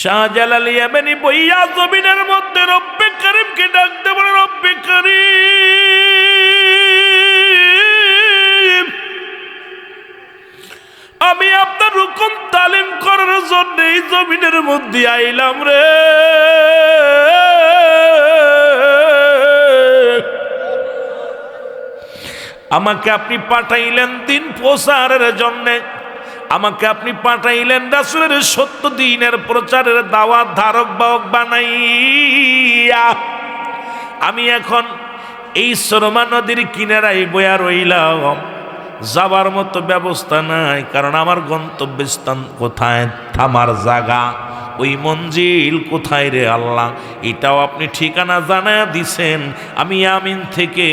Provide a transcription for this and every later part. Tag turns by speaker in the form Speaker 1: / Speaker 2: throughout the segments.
Speaker 1: শাহজালাল ইয়ামানি বইয়া জমিনের মধ্যে রব্বে করিমকে ডাকতে বলে, রব্বে করিম, আমি আপনার হুকুম তালিম করার জন্য এই জমিনের মধ্যে আইলাম রে। আমাকে আপনি পাঠাইলেন দিন প্রচারের জন্য, আমাকে আপনি পাঠাইলেন রাসূলের সত্য দ্বীনের প্রচারের দাওয়াত ধারক বাহক বানাইয়া। আমি এখন এই সুরমা নদীর কিনারায় বয়া রইলাম, যাবার মতো ব্যবস্থা নাই, কারণ আমার গন্তব্যস্থান কোথায়, থামার জায়গা, ওই মঞ্জিল কোথায় রে আল্লাহ, এটাও আপনি ঠিকানা জানায়া দিছেন। আমি আমিন থেকে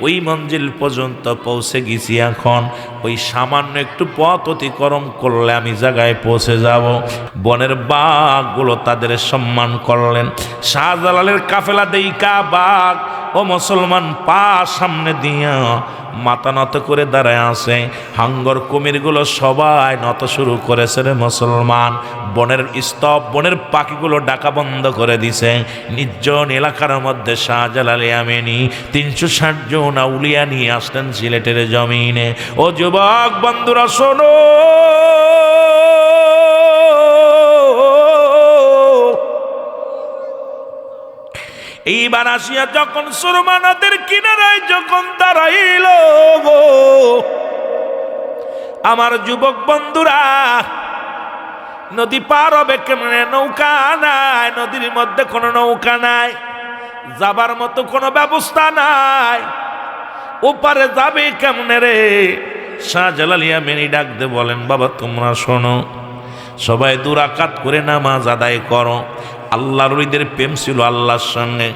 Speaker 1: ওই মঞ্জিল পর্যন্ত পৌঁছে গেছি, এখন ওই সামান্য একটু পথ অতিক্রম করলে আমি জায়গায় পৌঁছে যাব। বনের বাঘগুলো তাদের সম্মান করলেন। শাহজালালের কাফেলা দেইকা বাঘ ও মুসলমান পা সামনে দিয়া মাথা নত করে দাঁড়ায় আছে। হাঙ্গর কুমিরগুলো সবাই নত শুরু করেছে রে মুসলমান। বনের স্তব, বনের পাখিগুলো ডাকা বন্ধ করে দিছে। নির্জন এলাকার মধ্যে শাহজালাল ইয়ামানি 360 জন আউলিয়া নিয়ে আসলেন সিলেটের জমিনে। ও যুবক বন্ধুরা শোনো, এইবার আসিয়া যখন সুরমা নদের কিনারায় যখন দাঁড়াইল, আমার যুবক বন্ধুরা, নদী পার হবে কেমনে? নৌকা নাই, নদীর মধ্যে কোনো নৌকা নাই, যাবার মতো কোনো ব্যবস্থা নাই, ওপারে যাবে কেমনে রে? শাহজালাল ইয়ামানি ডাক দে বলেন, বাবা তোমরা শোনো, সবাই 2 রাকাত করে নামাজ আদায় করো। আল্লাহর ওলিদের প্রেম ছিল আল্লাহর সঙ্গে।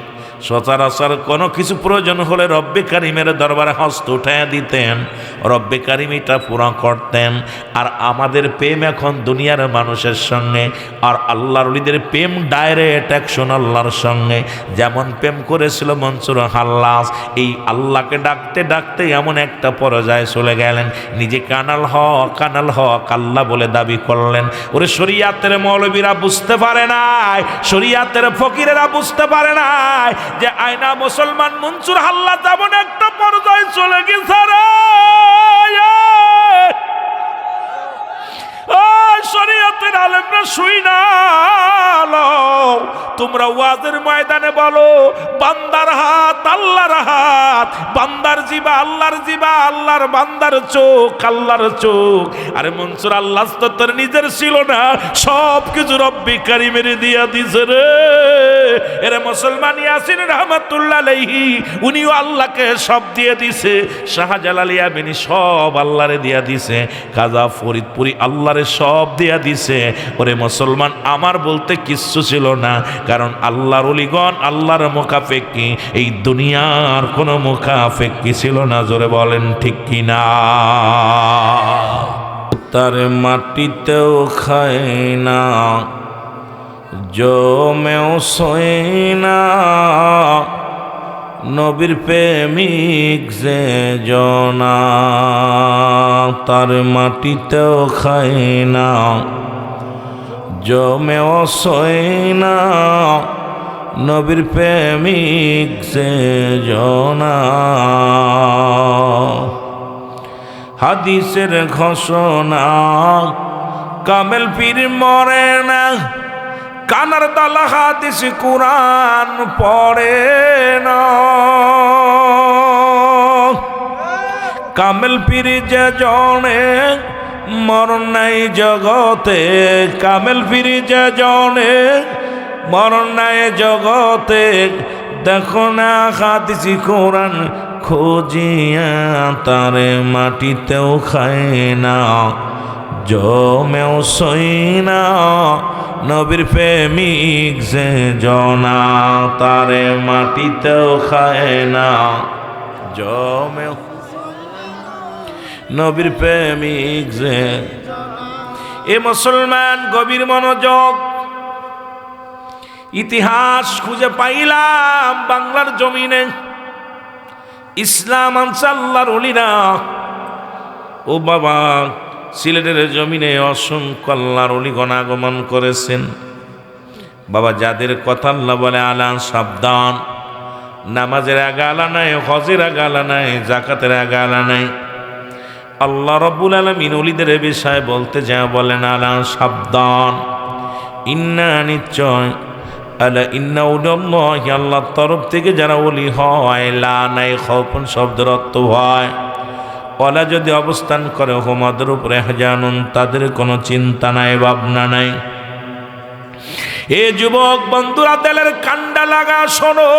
Speaker 1: সচরাচর কোনো কিছু প্রয়োজন হলে রব্বে কারিমের দরবারে হস্ত উঠাইয়া দিতেন, রব্বে কারিম এটা পুরা করতেন। আর আমাদের প্রেম এখন দুনিয়ার মানুষের সঙ্গে, আর আল্লাহর ওলিদের প্রেম ডাইরেক্ট অ্যাকশন আল্লাহর সঙ্গে। যেমন প্রেম করেছিল মনসুর হাল্লাস, এই আল্লাহকে ডাকতে ডাকতে এমন একটা পর্যায়ে চলে গেলেন, নিজে কানাল হক আল্লাহ বলে দাবি করলেন। ওরে শরিয়াতের মৌলবীরা বুঝতে পারে নাই, শরিয়াতের ফকিরেরা বুঝতে পারে নাই যে আয়না মুসলমান মনসুর হাল্লা তেমন একটা পর্যায়ে চলে গেছে রে। শরীয়তের আলেমরা শুই না, তোমরা ওয়াজের ময়দানে বলো বান্দার হাত আল্লাহর হাত, বান্দার জিবা আল্লাহর জিবা, আল্লাহর বান্দার চোখ আল্লাহর চোখ। আরে মনসুর আল্লাহ তো তোর নিজের ছিল না, সব কিছু রব্বে কারিমের দিয়া দিছে রে। এরে মুসলমান ইয়াসিন রহমাতুল্লাহ আলাইহি, উনিও আল্লাহকে সব দিয়ে দিছে। শাহজালাল ইয়ামানি সব আল্লাহরে দিয়া দিছে। খাজা ফরিদপুরি আল্লাহরে সব দিয়া দিছে। ওরে মুসলমান, আমার বলতে কিচ্ছু ছিল না, কারণ আল্লাহর ওলিগণ আল্লাহর মুখাপেক্ষী, এই দুনিয়ার কোনো মুখাপেক্ষী ছিল না। জোরে বলেন ঠিক কিনা? তার মাটিতেও খায় না, জমেও শোয় না, নবীর প্রেমিক যে জনা। তার মাটিতেও খায় না, জমেও শোয় না, নবীর প্রেমিক যে জনা। হাদিসের ঘোষণা, কামেল পীর মরে না, কানার তালা হাদিস কুরআন পড়ে না। কামেল পীর যে জনে মরণ নাই জগতে, কামেল পীর যে জনে মরণ নাই জগতে। দেখো না হাদিস কুরআন খোঁজিয়া, তারে মাটিতেও খায় না, জমেও সই না, নবীর প্রেমিক যে জনা। তারে মাটিতেও খায় না, জমেও, নবীর প্রেমিক যে। এ মুসলমান গভীর মনোযোগ, ইতিহাস খুঁজে পাইলাম বাংলার জমিনে। ইসলাম আনছে আল্লাহর ওলিরা। ও বাবা, সিলেটের জমিনে অসংখ্য আল্লাহর ওলিগণ আগমন করেছেন। বাবা যাদের কথা আল্লাহ বলে আলা সাবধান, নামাজের আগে আলা নাই, হজের আগে আলা নাই, জাকাতের আগে আলা নাই। আল্লাহ রাব্বুল আলামিন ওলিদের বিষয়ে বলতে যা বলেন আলা সাবধান, ইন্না নিশ্চয়, আলা ইন্না উলিল্লাহি আল্লাহর তরফ থেকে যারা ওলি হয়, লা নাই খাউফুন শব্দের অর্থ হয় ওলা যদি অবস্থান করে হোমাদের উপরে হাজানুন তাদের কোনো চিন্তা নাই, ভাবনা নাই। এ যুবক বন্ধুরা দিলের কান্ডা লাগা শোনো,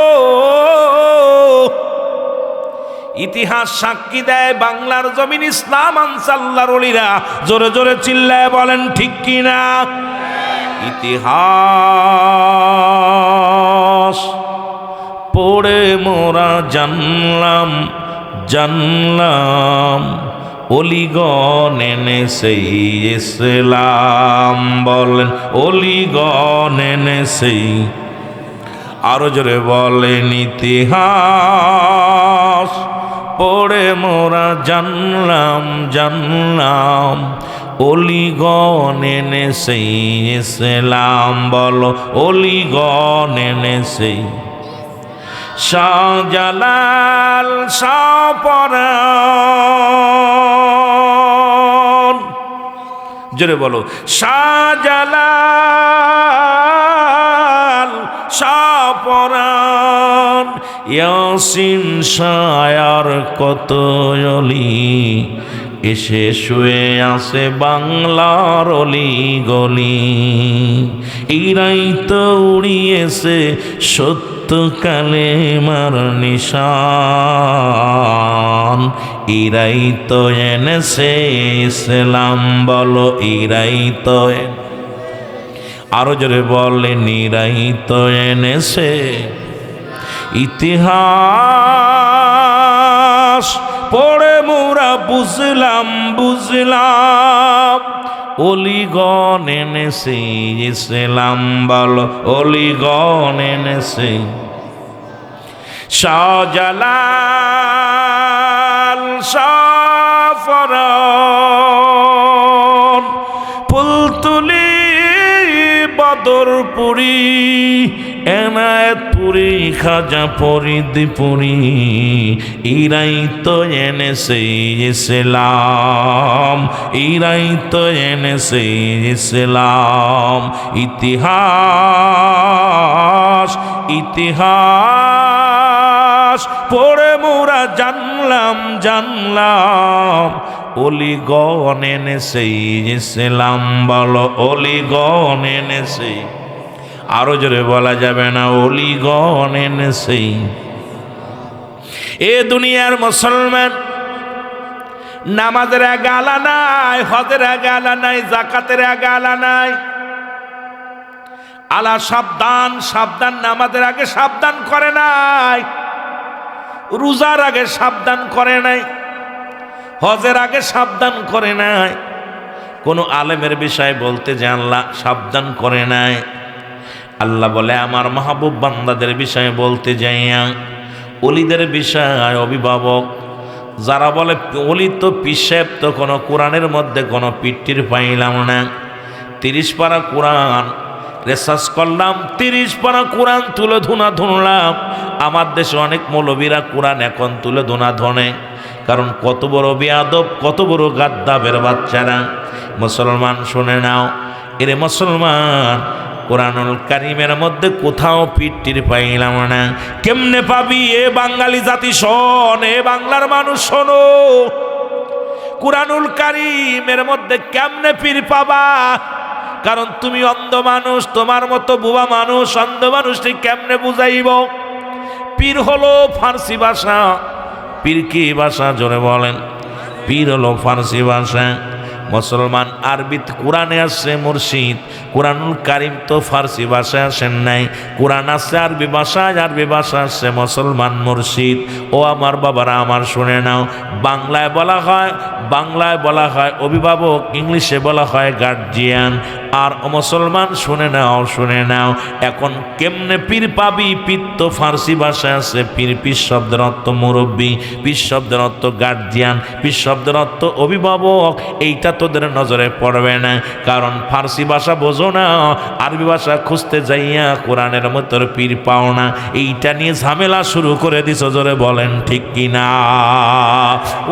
Speaker 1: ইতিহাস সাক্ষী দেয় বাংলার জমিন ইসলাম আনছে আল্লাহর ওলিরা। জোরে জোরে চিল্লায় বলেন ঠিক কিনা? ইতিহাস পড়ে মোরা জানলাম জানলাম অলিগণ এনেছে ইসলাম। বলেন অলিগণ এনেছে, আরো জোরে বলেন ইতিহাস পড়ে মোরা জানলাম জানলাম অলিগণ এনেছে ইসলাম। বলো অলিগণ এনেছে। শাহজালাল শাহপরাণ, জোরে বলো শাহজালাল শাহপরাণ, ইয়াসিন শায়ার কত অলি এসে শুয়ে আছে বাংলার অলি গলি। এরাই তো উড়িয়েছে সত্য কালেমার নিশান, এরাই তো এনেছে ইসলাম। বলো এরাই তো, আরো জোরে বলেন এরাই তো এনেছে। ইতিহাস পড়ে মোরা বুঝলাম বুঝলাম অলিগণ এনেছে ইসলাম। বলো অলিগণ এনেছে। শাহজালাল শাহপরাণ, ফুলতুলি বদরপুরি এনায়েতপুরি খাজা ফরিদপুরি, এরাই তো এনেছে ইসলাম, এরাই তো এনেছে ইসলাম। ইতিহাস ইতিহাস পড়ে মোরা জানলাম জানলাম অলিগণ এনেছে ইসলাম। বলো অলিগণ এনেছে, আরো জোরে বলা যাবে না অলিগণ এনেছে। এ দুনিয়ার মুসলমান নামাজের আগে আলা নাই, হজের আগে আলা নাই, জাকাতের আগে আলা নাই। আলা সাবধান সাবধান, নামাজের আগে সাবধান করে নাই, রোজার আগে সাবধান করে নাই, হজের আগে সাবধান করে নাই, কোন আলেমের বিষয় বলতে যে আল্লাহ সাবধান করে নাই। আল্লাহ বলে আমার মাহবুব বান্দাদের বিষয়ে বলতে যাইয়া অলিদের বিষয় অভিভাবক যারা বলে অলি তো পিসেব, তো কোনো কোরআনের মধ্যে কোনো পিটির পাইলাম না। 30 পারা কোরআন রিসার্চ করলাম, 30 পারা কোরআন তুলে ধুনা ধুনলাম। আমার দেশে অনেক মৌলবীরা কোরআন এখন তুলে ধুনা ধনে, কারণ কত বড় বেয়াদব, কত বড় গাদ্দাবের বাচ্চারা। মুসলমান শুনে নাও, এরে মুসলমান কোরআনুল কারীমের মধ্যে কোথাও পিটির পাইলাম না। কেমনে পাবি? এ বাঙালি জাতি শোন, এ বাংলার মানুষ শোনো, কোরআনুল কারীমের মধ্যে কেমনে পীর পাবা? কারণ তুমি অন্ধ মানুষ, তোমার মতো বুবা মানুষ অন্ধ মানুষটি কেমনে বুঝাইব? পীর হলো ফার্সি ভাষা। পীর কি ভাষা? জোরে বলেন। পীর হলো ফার্সি ভাষা। মুসলমান আরবিতে কোরআনে আসছে মুর্শিদ, কোরআনুল কারীম তো ফার্সি ভাষায় আসেন নাই। কোরআন আসছে আরবি ভাষায়, আরবি ভাষা আসছে মুসলমান মুর্শিদ। ও আমার বাবারা আমার শুনে নাও, বাংলায় বলা হয় অভিভাবক, ইংলিশে বলা হয় গার্জিয়ান। আর মুসলমান শুনে নাও, শুনে নাও, এখন কেমনে পীর পাবি? পীর তো ফার্সি ভাষায় আছে। পীর শব্দের অর্থ মুরব্বী, পীর শব্দের অর্থ গার্জিয়ান, পীর শব্দের অর্থ অভিভাবক। এইটা তোদের নজরে পড়বে না, কারণ ফার্সি ভাষা বোঝো না, আরবি ভাষা খুঁজতে যাইয়া কোরআনের মতো পীর পাও না। এইটা নিয়ে ঝামেলা শুরু করে দিছ, জোরে বলেন ঠিক কিনা?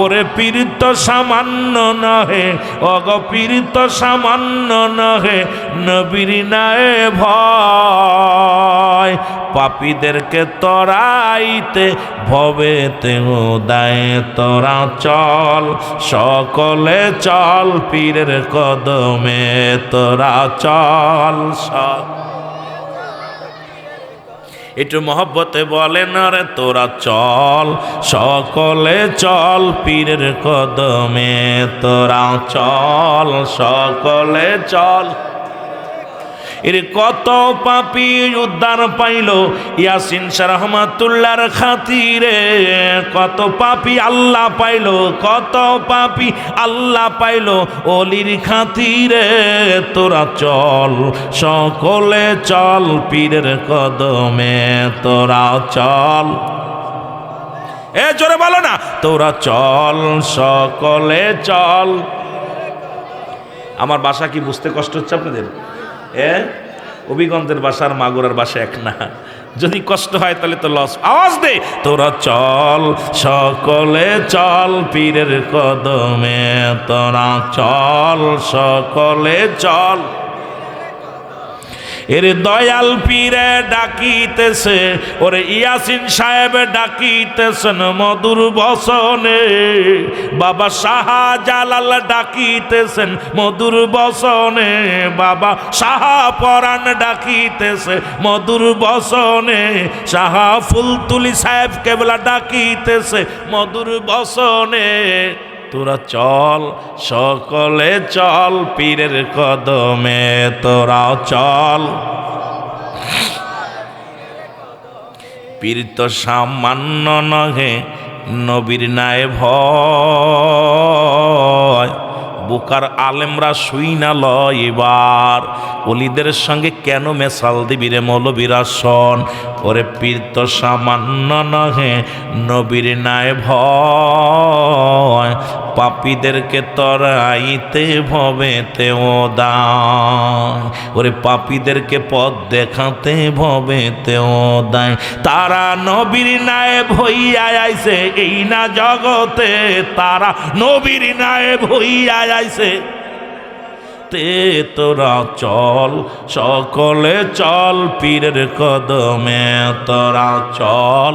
Speaker 1: ওরে পীর তো সামান্য নহে, অগ পীর তো সামান্য নহে, নবীর নাই ভয়, পাপীদেরকে তরাইতে ভবেতে উদায়, তোরা চল সকলে চল পীরের কদমে, তোরা চল। একটু মহব্বতে বলেন, রে তোরা চল সকলে চল পীরের কদমে, তোরা চল সকলে চল। এর কত পাপী উদ্ধার পাইল ইয়াসিন শাহ রহমাতুল্লাহর খাতিরে, কত পাপী আল্লাহ পাইল, কত পাপী আল্লাহ পাইল অলির খাতিরে, তোরা চল সকলে চল পীরের কদমে, তোরা চল। এ জোরে বলো না, তোরা চল সকলে চল। আমার ভাষা কি বুঝতে কষ্ট হচ্ছে আপনাদের? অভিগঞ্জের ভাষা আর মাগুরার ভাষা এক না। যদি কষ্ট হয় তাহলে তো লস। আওয়াজ দে, তোরা চল সকলে চল পীরের কদমে, তোরা চল সকলে চল। এর দয়াল পীরে ডাকিতেছে, ওরে ইয়াসিন সাহেব ডাকিতেছেন মধুর বসনে, বাবা শাহজালাল ডাকিতেছেন মধুর বসনে, বাবা শাহ পরাণ ডাকিতেছে মধুর বসনে, শাহ ফুলতুলি সাহেব কেবলা ডাকিতেছে মধুর বসনে, তোরা চল সকলে চল পীরের কদমে, তোরা চল। পীর তো সামান্য নহে, নবীর নাই ভয়, বুকার আলেমরা শুই না লয় এবার, অলিদের সঙ্গে কেন মেশাল দিবি রে মৌলবীরা শোন। ওরে পীর তো সামান্য নহে, নবীর নাই ভয়, পাপীদেরকে তরাইতে ভবেতে ওদায়, ওরে পাপীদেরকে পথ দেখাতে ভবেতে ওদায়, তারা নবীর নায়েব হইয়া আইছে এই না জগতে, তারা নবীর নায়েব হইয়া আইছে। তে তোরা চল সকলে চল পীরের কদমে, তোরা চল।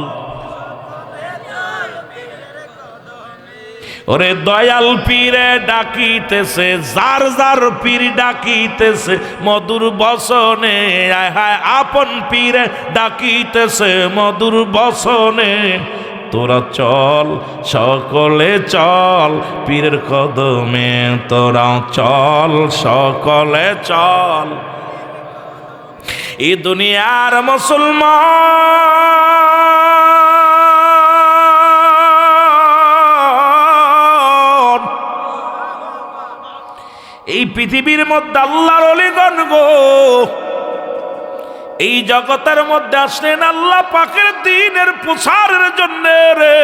Speaker 1: ওরে দয়াল পীরে ডাকিতেছে, যার যার পীর ডাকিতেছে মধুর বসনে, আয় হায় আপন পীরে ডাকিতেছে মধুর বসনে, তোরা চল সকলে চল পীরের কদমে, তোরা চল সকলে চল। এই দুনিয়ার মুসলমান, এই পৃথিবীর মধ্যে আল্লাহর ওলিগণ গো, এই জগতের মধ্যে আসলেন আল্লাহ পাকের দ্বীনের প্রচারের জন্য রে।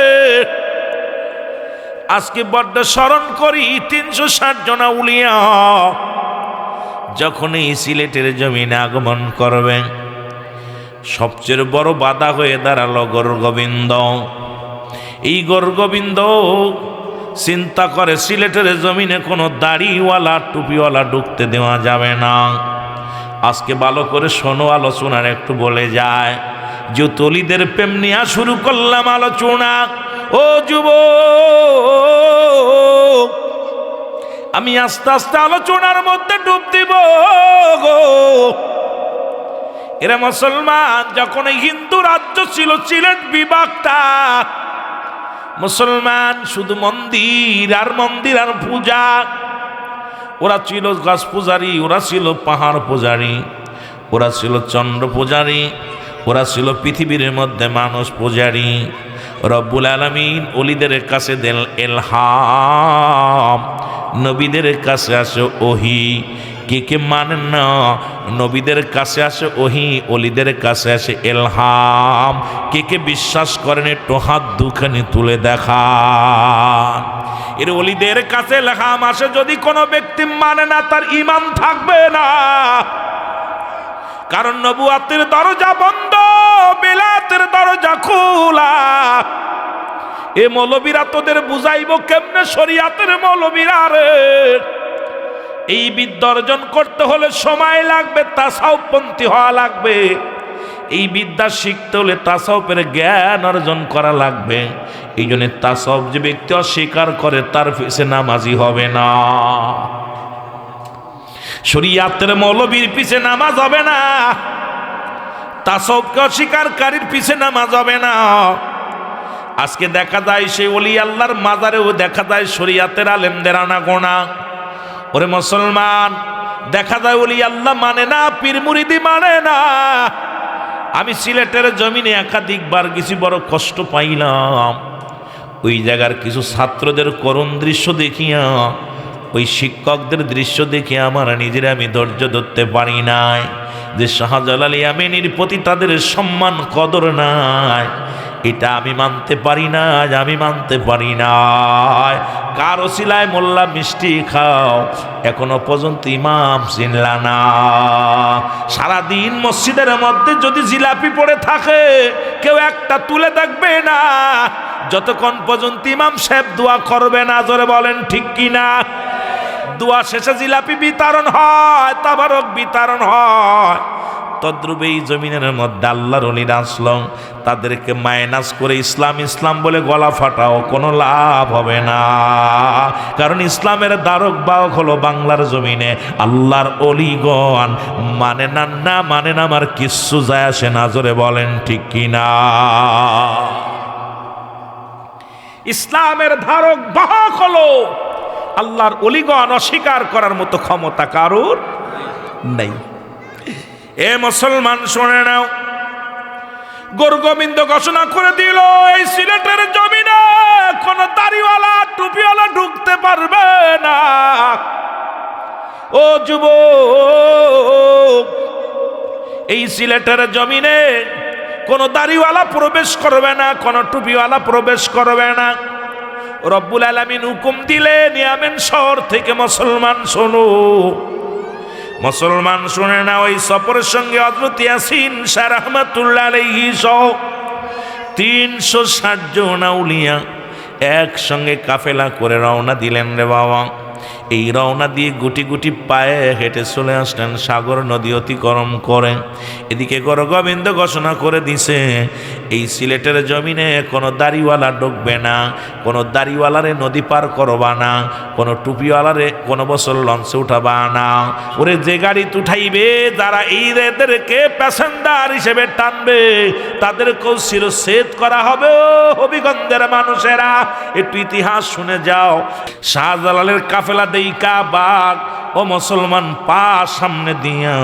Speaker 1: আজকে বড্ড স্মরণ করি 360 জনা উলিয়া যখন এই সিলেটের জমিনে আগমন করবেন, সবচেয়ে বড় বাধা হয়ে দাঁড়ালো গৌরগোবিন্দ। এই গৌরগোবিন্দ চিন্তা করে সিলেটের জমিনে কোনো দাড়িওয়ালা টুপিওয়ালা ঢুকতে দেওয়া যাবে না। আজকে ভালো করে শোনো, আলোচনার একটু বলে যায়। যে তলিদের প্রেম নিয়ে শুরু করলাম আলোচনা, ও যুবক আমি আস্তে আস্তে আলোচনার মধ্যে ডুব দিব গো। এরা মুসলমান যখন হিন্দু রাজ্য ছিল সিলেট বিভাগটা, মুসলমান শুধু মন্দির আর মন্দির আর পূজা, ওরা ছিল গাছ পূজারী, ওরা ছিল পাহাড় পূজারী, ওরা ছিল চন্দ্র পূজারী, ওরা ছিল পৃথিবীর মধ্যে মানুষ পূজারী। রব্বুল আলামিন ওলিদের কাছে দেন ইলহাম, নবীদের কাছে আসে ওহী, কে কে মানেন না? নবীদের কাছে আসে ওহী, অলিদের কাছে আসে ইলহাম। কে কে বিশ্বাস করেন একটু হাত দুখানি তুলে দেখান। এর অলিদের কাছে ইলহাম আসে, যদি কোনো ব্যক্তি মানে না তার ঈমান থাকবে না। কারণ নবুয়াতের দরজা বন্ধ, বেলায়েতের দরজা খোলা। এ মৌলবীরা তোদের বুঝাইব কেমনে শরীয়তের মৌলবীরা রে। এই বিদ্যা অর্জন করতে হলে সময় লাগবে, তাসাউফপন্থী হওয়া লাগবে। এই বিদ্যা শিখতে হলে তাসাউফের জ্ঞান অর্জন করা লাগবে। এই জন্য তাসাউফ যে ব্যক্তি অস্বীকার করে তার পিছে নামাজি হবে না। শরীয়তের মৌলবীর পিছে নামাজ হবে না, তাসাউফকে অস্বীকারীর পিছে নামাজ হবে না। আজকে দেখা যায় সেই ওলি আল্লাহর মাজারেও দেখা যায় শরীয়তের আলেমদের আনাগোনা। ওরে মুসলমান, দেখা যায় ওলি আল্লাহ মানে না, পীর মুরিদি মানে না। আমি সিলেটের জমিনে একাধিকবার গেছি, বড় কষ্ট পাইলাম। ওই জায়গার কিছু ছাত্রদের করুণ দৃশ্য দেখিয়া, ওই শিক্ষকদের দৃশ্য দেখে আমার নিজের আমি ধৈর্য ধরতে পারি নাই যে শাহজালাল ইয়ামানির প্রতি তাদের সম্মান কদর নাই। এটা আমি মানতে পারি না, আমি মানতে পারি না। কার ওসিলায় মোল্লা মিষ্টি খাও, এখনো পর্যন্ত ইমাম চিনলা না। সারাদিন মসজিদের মধ্যে যদি জিলাপি পড়ে থাকে কেউ একটা তুলে দেখবে না, যতক্ষণ পর্যন্ত ইমাম সাহেব দোয়া করবে না। জোরে বলেন ঠিক কিনা? দোয়া শেষে জিলাপি বিতরণ হয়, তাবারক বিতরণ হয়। তদ্রূপে এই জমিনের মধ্যে আল্লাহর ওলিরা আসলো, তাদেরকে মাইনাস করে ইসলাম ইসলাম বলে গলা ফাটাও, কোনো লাভ হবে না। কারণ ইসলামের দ্বারক বাহক হলো বাংলার জমিনে আল্লাহর ওলিগণ। মানে না না মানে না আমার কিচ্ছু যায় আসে না। জোরে বলেন ঠিক কিনা? ইসলামের ধারক বাহক হলো আল্লাহর ওলিগণ। অস্বীকার করার মতো ক্ষমতা কারোর নেই। এ মুসলমান শুনে নাও, গুরু গোবিন্দ ঘোষণা করে দিল এই সিলেটের জমিনে কোন দাড়িওয়ালা টুপিওয়ালা ঢুকতে পারবে না। ও যুবক, এই সিলেটের জমিনে কোন দাড়িওয়ালা প্রবেশ করবে না, কোন টুপিওয়ালা প্রবেশ করবে না। রব্বুল আলামিন হুকুম দিলেন ইয়ামেন শহর থেকে মুসলমান শোনো, মুসলমান শুনে না। ওই সফরের সঙ্গে হযরত ইয়াসিন শাহ রাহমাতুল্লাহ আলাইহি সহ 360 জন আউলিয়া একসঙ্গে কাফেলা করে রওনা দিলেন রে বাবা। এই রওনা দিয়ে গুটি গুটি পায়ে হেঁটে চলে আসলেন সাগর নদী অতিক্রম করে। এদিকে গুরু গোবিন্দ ঘোষণা করে দিছে এই সিলেটের জমিনে কোনো দাড়িওয়ালা ঢুকবে না, কোনো দাড়িওয়ালারে নদী পার করবা না, কোনো টুপিওয়ালারে কোনো বছর লঞ্চে উঠাবা না। ওরে যে গাড়ি উঠাইবে, যারা এইদেরকে প্যাসেঞ্জার হিসেবে টানবে তাদেরকেও শিরচ্ছেদ করা হবে। হবিগঞ্জের মানুষেরা একটু ইতিহাস শুনে যাও। শাহজালালের কাফেলা দেইকা বাঘ ও মুসলমান পা সামনে দিয়া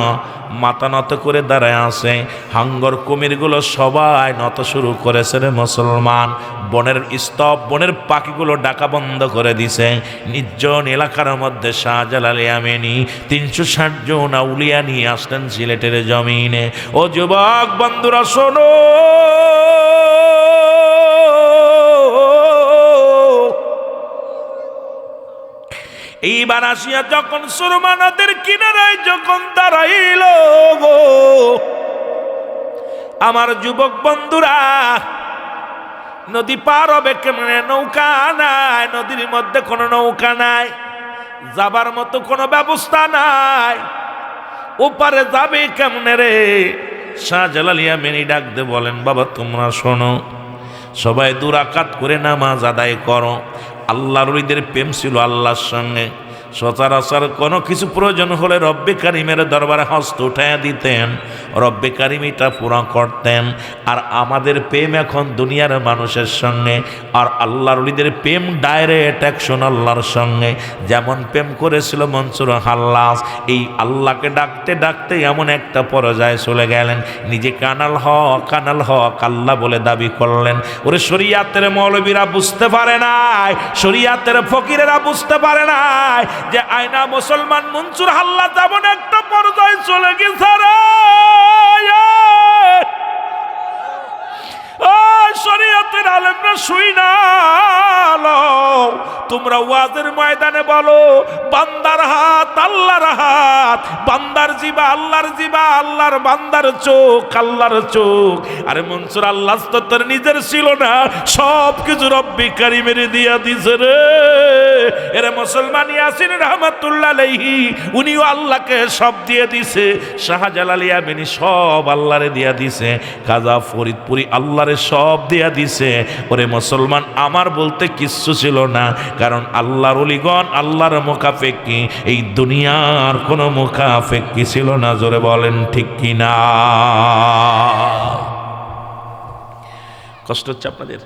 Speaker 1: মাথা নত করে দাঁড়ায় আছে। হাঙ্গর কুমিরগুলো সবাই নত শুরু করেছে রে মুসলমান। বনের স্তব, বনের পাখিগুলো ডাকা বন্ধ করে দিছে। নির্জন এলাকার মধ্যে শাহজালাল ইয়ামানি 360 জন আউলিয়া নিয়ে আসলেন সিলেটের জমিনে। ও যুবক বন্ধুরা শোনো, এইবার আসিয়া যখন সুরমা নদের কিনারায় যখন দাঁড়াইল গো আমার যুবক বন্ধুরা, নদী পার হবে কেমনে? নৌকা নাই, নদীর মধ্যে কোনো নৌকা নাই, যাবার মতো কোনো ব্যবস্থা নাই। ওপারে যাবে কেমনে রে? শাহজালাল ইয়ামানি ডাক দে বলেন, বাবা তোমরা শোনো, সবাই 2 রাকাত করে নামাজ আদায় করো। আল্লাহর ওলিদের প্রেম ছিল আল্লাহর সঙ্গে। সচরাচর কোনো কিছু প্রয়োজন হলে রব্বে কারিমের দরবারে হস্ত উঠাইয়া দিতেন। রব্বে কারিম এটা পুরা করতেন। আর আমাদের প্রেম এখন দুনিয়ার মানুষের সঙ্গে, আর আল্লাহর ওলিদের প্রেম ডাইরেক্ট অ্যাকশন আল্লাহর সঙ্গে। যেমন প্রেম করেছিল মনসুর হাল্লাস, এই আল্লাহকে ডাকতে ডাকতে এমন একটা পর্যায়ে চলে গেলেন, নিজে কানাল হক আল্লাহ বলে দাবি করলেন। ওরে শরিয়াতের মৌলবীরা বুঝতে পারে নাই, শরিয়াতের ফকিরেরা বুঝতে পারে নাই যে আয়না মুসলমান মনসুর হাল্লাস যেমন একটা পর্যায়ে চলে গেছে রে। শরিয়াতের আলেমরা শুই না, তোমরা ওয়াজের ময়দানে বলো বান্দার হাত আল্লাহর হাত, বান্দার জিবা আল্লাহর জিবা, আল্লাহর বান্দার চোখ আল্লাহর চোখ। আরে মনসুর আল্লাহ তো তোর নিজের ছিল না, সব কিছু রব্বি কারিমের দিয়া দিছে রে। এরে মুসলমান ইয়াসিন রহমাতুল্লাহ আলাইহি উনিও আল্লাহকে সব দিয়ে দিছে, শাহজালাল ইয়ামানি সব আল্লাহরে দিয়া দিছে, খাজা ফরিদপুরি আল্লাহরে সব দিয়া দিছে। ওরে মুসলমান আমার বলতে কিচ্ছু ছিল না, কারণ আল্লাহর ওলিগণ আল্লাহর মুখাপেক্ষী, এই দুনিয়ার কোনো মুখাপেক্ষী ছিল না। জোরে বলেন ঠিক কিনা? কষ্ট হচ্ছে আপনাদের?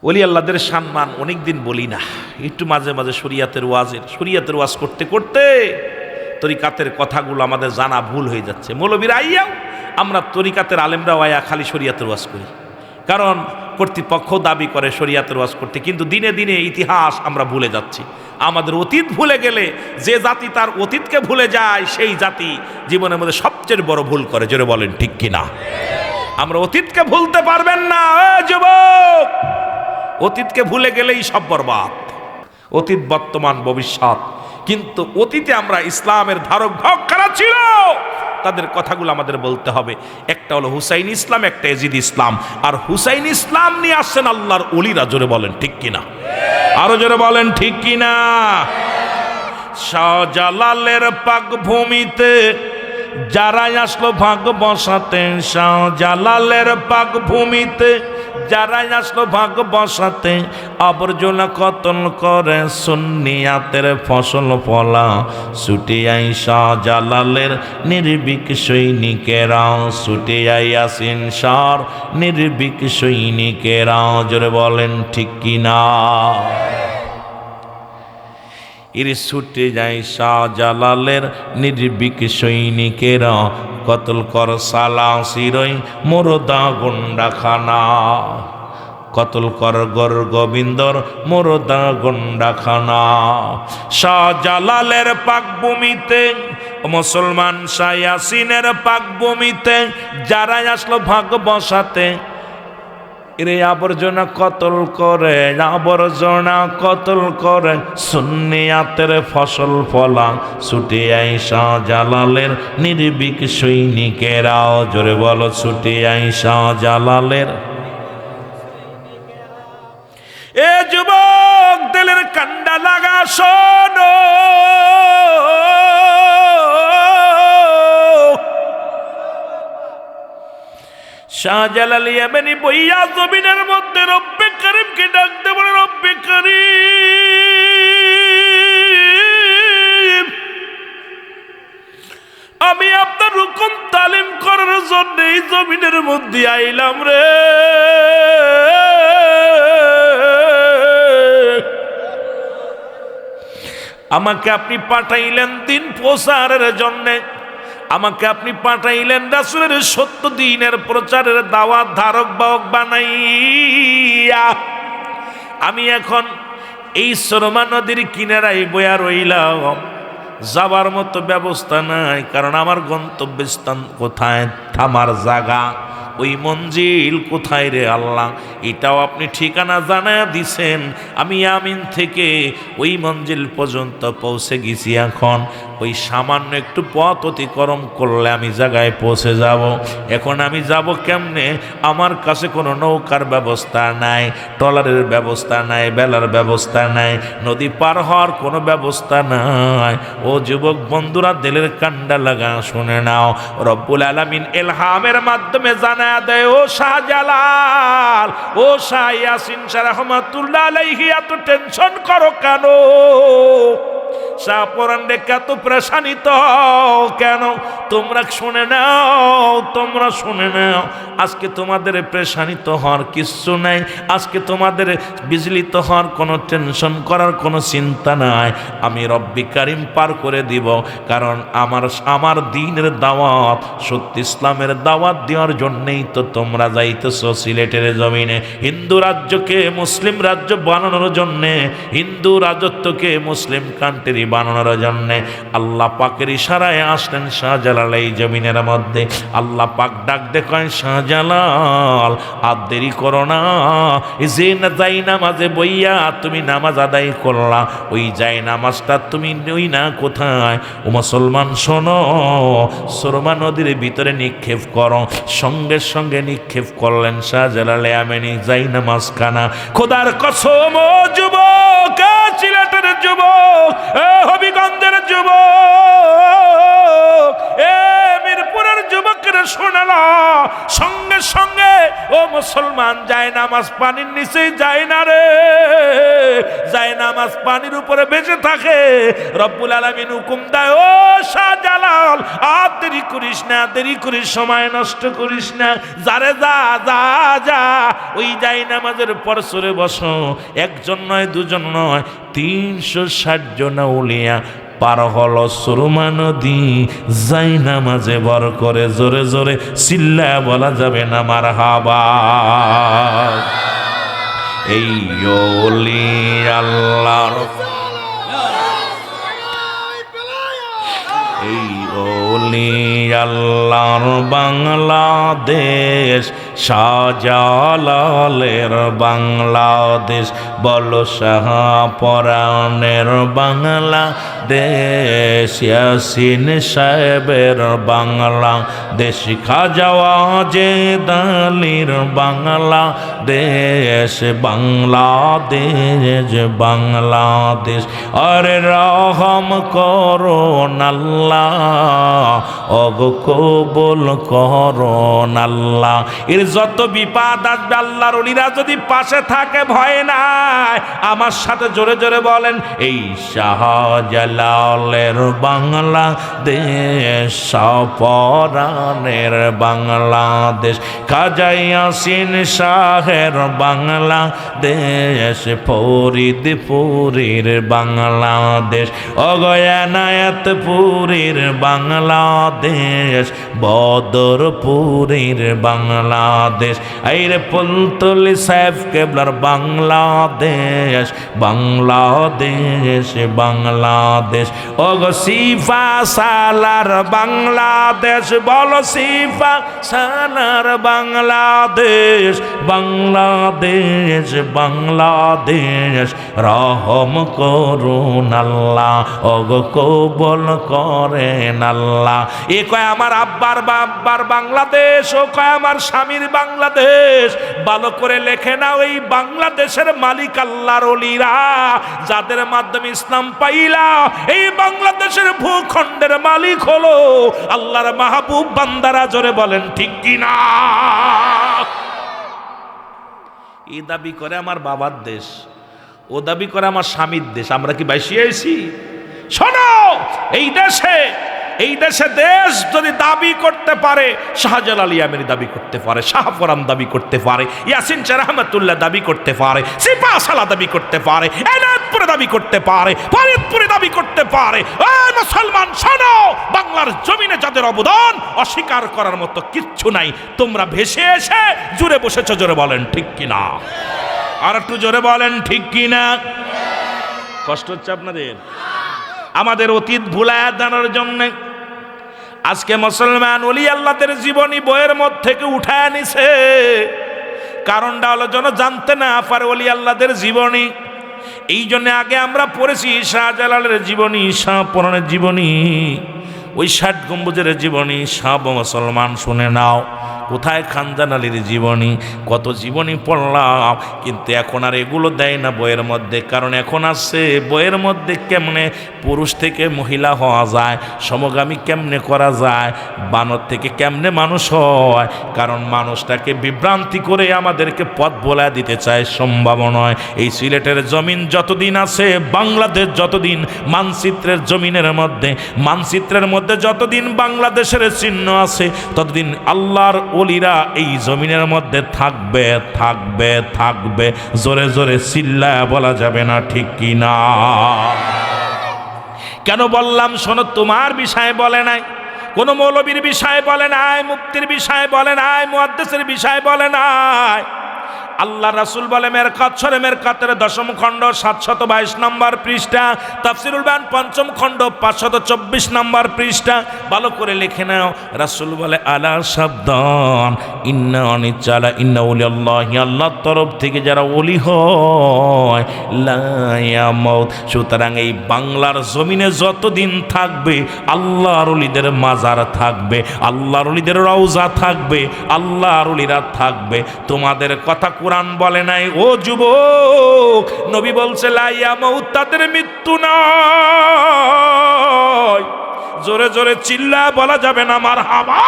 Speaker 1: ওলি আল্লাহদের সম্মান অনেকদিন বলি না, একটু মাঝে মাঝে শরিয়াতের ওয়াজ করতে করতে তরিকাতের কথাগুলো আমাদের জানা ভুল হয়ে যাচ্ছে। মৌলবীরা আইয়াও আমরা তরিকাতের আলেমরা আয়া খালি শরিয়াতের ওয়াজ করি, কারণ কর্তৃপক্ষ দাবি করে শরিয়াতের ওয়াজ করতে, কিন্তু দিনে দিনে ইতিহাস আমরা ভুলে যাচ্ছি। আমাদের অতীত ভুলে গেলে যে জাতি তার অতীতকে ভুলে যায়, সেই জাতি জীবনের মধ্যে সবচেয়ে বড় ভুল করে। জোরে বলেন ঠিক কিনা? আমরা অতীতকে ভুলতে পারবেন না যুবক, অতীতকে ভুলে গেলেই সব বরবাদ। অতীত বর্তমান ভবিষ্যৎ, কিন্তু অতীতে আমরা ইসলামের ধারক ভাগ কারা ছিল তাদের কথাগুলো আমাদের বলতে হবে। একটা হলো হুসাইন ইসলাম, একটা এজিদ ইসলাম। আর হুসাইন ইসলাম নিয়ে আসছেন আল্লাহর ওলিরা। জোরে বলেন ঠিক কিনা? আরো জোরে বলেন ঠিক কিনা? শাহজালালের পাক ভূমিতে যারাই আসলো ভাগ বসাতে, শাহজালালের পাক ভূমিতে যারাই আসলো ভাগ বসাতে, আবর্জনা কতল করে সুন্নিয়াতের ফসল ফলা, ছুটে আই শাহজালালের নির্ভীক সৈনিকেরা, ছুটে আই ইয়াসিন শাহর নির্ভীক সৈনিকেরা। জোরে বলেন ঠিক কিনা? এর ছুটে যায় শাহজালালের নির্ভীক সৈনিকেরা, কতল কর সালা শিরই মোরদা গন্ডাখানা, কতল কর গর গোবিন্দর মোরদা গন্ডাখানা। শাহজালালের পাক ভূমিতে মুসলমান শাহ ইয়াসিনের পাক ভূমিতে যারাই আসলো ভাগ বসাতে, এরে আবর্জনা কতল করে, আবর্জনা কতল করে সুন্নিয়াতের ফসল ফলা, ছুটে আই শাহজালালের নির্ভীক সৈনিকেরাও। জোরে বলো ছুটে আই শাহজালালের। এ যুবক দিলের কান্ডা লাগা শোনো, শাহজালাল ইয়ামানি বইয়া জমিনের মধ্যে রব্বে কারিমকে ডাকতে বলে, রব্বে কারিম আমি আপনার হুকুম তালিম করার জন্য এই জমিনের মধ্যে আইলাম রে। আমাকে আপনি পাঠাইলেন দিন প্রচারের জন্যে, আমাকে আপনি পাঠাইলেন রাসূলের সত্য দ্বীনের প্রচারের দাওয়াত ধারক বাহক বানাইয়া। আমি এখন এই সুরমা নদীর কিনারায় বয়া রইলাম, যাবার মতো ব্যবস্থা নাই, কারণ আমার গন্তব্যস্থান কোথায়, থামার জায়গা, ওই মঞ্জিল কোথায় রে আল্লাহ, এটাও আপনি ঠিকানা জানায়া দিছেন। আমি আমিন থেকে ওই মঞ্জিল পর্যন্ত পৌঁছে গেছি, এখন ওই সামান্য একটু পথ অতিক্রম করলে আমি জায়গায় পৌঁছে যাব। এখন আমি যাব কেমনে? আমার কাছে কোনো নৌকার ব্যবস্থা নাই, ট্রলারের ব্যবস্থা নাই, বেলার ব্যবস্থা নাই, নদী পার হওয়ার কোনো ব্যবস্থা নাই। ও যুবক বন্ধুরা, দিলের কান্ডা লাগা শুনে নাও, রব্বুল আলামিন ইলহামের মাধ্যমে জানা দেয়, ও শাহজালাল, ও শাহ ইয়াসিন শাহ রহমাতুল্লাহ আলাইহি, এত টেনশন করো কেন? শাহপরান রেখে এত প্রেশানিত কেন? তোমরা শুনে নাও, তোমরা শুনে নাও, আজকে তোমাদের প্রেশানিত হওয়ার কিচ্ছু নাই। আজকে তোমাদের বিচলিত হওয়ার কোনো টেনশন করার কোনো চিন্তা নাই। আমি রব্বি কারিম পার করে দিব। কারণ আমার দ্বীনের দাওয়াত, সত্য ইসলামের দাওয়াত দেওয়ার জন্যেই তো তোমরা যাইতেছো সিলেটের জমিনে। হিন্দু রাজ্যকে মুসলিম রাজ্য বানানোর জন্যে, হিন্দু রাজত্বকে মুসলিম কান্ট্রি বানানোর জন্যে আল্লাহ পাকের ইশারায় আসলেন শাহজালাল এই জমিনের মধ্যে। আল্লাহ পাক ডাক দেখায়, শাহজালাল আর দেরি করো না। যে যাই নামাজে বইয়া তুমি নামাজ আদায় করলা, ওই যাই নামাজটা তুমি ওই না কোথায়? ও মুসলমান শোনো, সুরমা নদীর ভিতরে নিক্ষেপ করো। সঙ্গে সঙ্গে নিক্ষেপ করলেন শাহজালাল আমেনি যাই নামাজ খানা। খোদার কসম ও যুবক, সিলেটের যুবক, হবিগঞ্জের যুবক, মিরপুরের যুবকের শোনালা, সঙ্গে সঙ্গে ও মুসলমান যায় নামাজ পানির নিচে যায় না রে, যায় নামাজ পানির উপরে বেঁচে থাকে। রব্বুল আলামিন হুকুম দেয়, ও শাহজালাল আর দেরি করিস না, দেরি করিস, সময় নষ্ট করিস না, যারে যা যা যা ওই যাই নামাজের পর সরে বসো। একজন নয়, দুজন নয়, 360 জন আউলিয়া পার হলো সুরমা নদী যাই নামাজে বর করে। জোরে জোরে চিল্লা বলা যাবে না মারহাবা। এই ওলি আল্লাহর, এই ওলি আল্লাহর বাংলাদেশ, শাহজালালের বাংলাদেশ, বলো শাহপরানের বাংলাদেশ, ইয়াসিন সাহেবের বাংলাদেশ, খাজা ওয়াজেদ আলীর বাংলাদেশ, বাংলাদেশ বাংলাদেশ। আরে রহম করুন আল্লাহ, ওগো কবুল করুন আল্লাহ। এর যত বিপদ আসবে আল্লাহর ওলিরা যদি পাশে থাকে ভয় নাই। আমার সাথে জোরে জোরে বলেন, এই শাহজালালের বাংলাদেশ, শাহপরানের বাংলাদেশ, খাজা ইয়াসিন শাহের বাংলাদেশ, ফরিদপুরের বাংলাদেশ, অগয়ানায়াতপুরের বাংলাদেশ, বদরপুরের বাংলাদেশ, আইরে পুলতুলি সাহেব কেবলার বাংলাদেশ, বাংলাদেশ বাংলাদেশ, ওগো সিফা সালার বাংলাদেশ, বলো সিফা সালার বাংলাদেশ, বাংলাদেশ বাংলাদেশ। রহম করুন আল্লাহ, ওগো কবুল করেন আল্লাহ। এ কয় আমার আব্বার বাব্বার বাংলাদেশ, ও কয় আমার স্বামীর বাংলাদেশ। ভালো করে লেখে নাও, এই বাংলাদেশের মালিক আল্লাহর ওলিরা, যাদের মাধ্যমে ইসলাম পাইলা। এই বাংলাদেশের ভূখণ্ডের মালিক হলো আল্লাহর মাহবুব বান্দারা। জোরে বলেন ঠিক কিনা? এই দাবি করে আমার বাবার দেশ, ও দাবি করে আমার স্বামীর দেশ। আমরা কি বাইসি আইছি? শোনো, এই দেশে দেশ যদি দাবি করতে পারে, শাহজালাল আমিনী দাবি করতে পারে, শাহপরান দাবি করতে পারে, ইয়াসিন শাহ রহমাতুল্লাহ দাবি করতে পারে, সিপা সালা দাবি করতে পারে, এনায়তপুরে দাবি করতে পারে, ফরিদপুরে দাবি করতে পারে। এই মুসলমান শোনো, বাংলার জমিনে যাদের অবদান অস্বীকার করার মতো কিচ্ছু নাই। তোমরা ভেসে এসে জুড়ে বসেছ। জোরে বলেন ঠিক কিনা? আর একটু জোরে বলেন ঠিক কিনা? কষ্ট হচ্ছে আপনাদের? আমাদের অতীত ভুলায়া জানার জন্য আজকে মুসলমান ওলি আল্লাহদের জীবনী বইয়ের মধ্যে থেকে উঠায় নিছে। কারণটা হলো যেন জানতে না পারে ওলি আল্লাহদের জীবনী। এই জন্য আগে আমরা পড়েছি শাহজালালের জীবনী, শাহপরানের জীবনী, ওই 60 গম্বুজের জীবনী। সব মুসলমান শুনে নাও, কোথায় খানজান আলীর জীবনী, কত জীবনী পড়লাম, কিন্তু এখন আর এগুলো দেয় না বইয়ের মধ্যে। কারণ এখন আসছে বইয়ের মধ্যে কেমনে পুরুষ থেকে মহিলা হওয়া যায়, সমগামী কেমনে করা যায়, বানর থেকে কেমনে মানুষ হয়। কারণ মানুষটাকে বিভ্রান্তি করে আমাদেরকে পথ বলা দিতে চায়, সম্ভব নয়। এই সিলেটের জমিন যতদিন আছে, বাংলাদেশ যতদিন মানচিত্রের জমিনের মধ্যে, মানচিত্রের মধ্যে যতদিন বাংলাদেশের চিহ্ন আছে, ততদিন আল্লাহর ওলিরা এই জমিনের মধ্যে থাকবে থাকবে থাকবে। জোরে জোরে চিল্লায় বলা যাবে না, ঠিক কি না? কেন বললাম শোনো, তোমার বিষয়ে বলে নাই, কোন মৌলবীর বিষয়ে বলে নাই, মুফতির বিষয়ে বলে নাই, মুহাদ্দিসের বিষয়ে বলে নাই। আল্লাহ রাসূল বলে মেরকাত সূরা মেরকাতের 10ম খণ্ড 722 নম্বর পৃষ্ঠা, তাফসীরুল বায়ান 5ম খণ্ড 524 নম্বর পৃষ্ঠা, ভালো করে লিখে নাও। রাসূল বলে আলা সাবধান, ইন্না অনিচালা ইন্না ওলিয়াল্লাহি, আল্লাহর তরফ থেকে যারা ওলি হয় লা ইয়ামুত। সুতরাং এই বাংলার জমিনে যতদিন থাকবে আল্লাহর ওলিদের মাজার থাকবে, আল্লাহর ওলিদের রওজা থাকবে, আল্লাহর ওলিরা থাকবে। তোমাদের কথা কুরআন বলে নাই ও যুবক, নবী বলছে লা ইয়ামুত, তাদের মৃত্যু নয়। জোরে জোরে চিল্লা বলা যাবে না মারহাবা।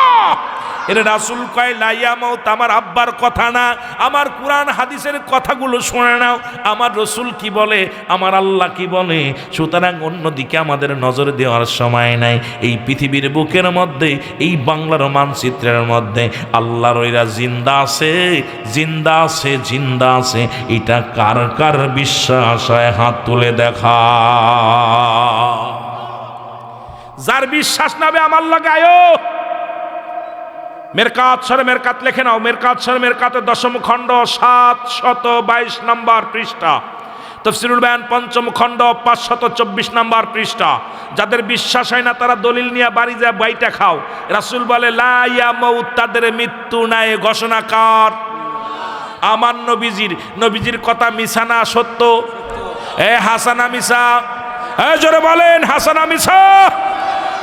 Speaker 1: এর রাসূল কয় লা ইয়ামুত, আমার আব্বার কথা না, আমার কুরআন হাদিসের কথাগুলো শুনে নাও। আমার রাসূল কি বলে, আমার আল্লাহ কি বলে। সুতরাং অন্যদিকে আমাদের নজর দেওয়ার সময় নাই। এই পৃথিবীর বুকের মধ্যে, এই বাংলার মানচিত্রের মধ্যে আল্লাহর ওইরা জিন্দা আছে, জিন্দা আছে, জিন্দা আছে। এটা কার কার বিশ্বাস হয় হাত তুলে দেখা। যার বিশ্বাস নাবে আমার লাগায়ও। মেরকাত সূরা মেরকাত লিখে নাও, মেরকাত সূরা মেরকাতের 10ম খণ্ড 722 নম্বর পৃষ্ঠা, তাফসীরুল বায়ান 5ম খণ্ড 524 নম্বর পৃষ্ঠা। যাদের বিশ্বাস হয় না তারা দলিল নিয়ে বাড়ি যায় বাইটা খাও। রাসূল বলে লা ইয়ামুত, তাদের মৃত্যু নাই। ঘোষণা কার? আমার নবীজির। নবীজির কথা মিছা না সত্য? এ হাসানা মিছা? এ জোরে বলেন হাসানা মিছা?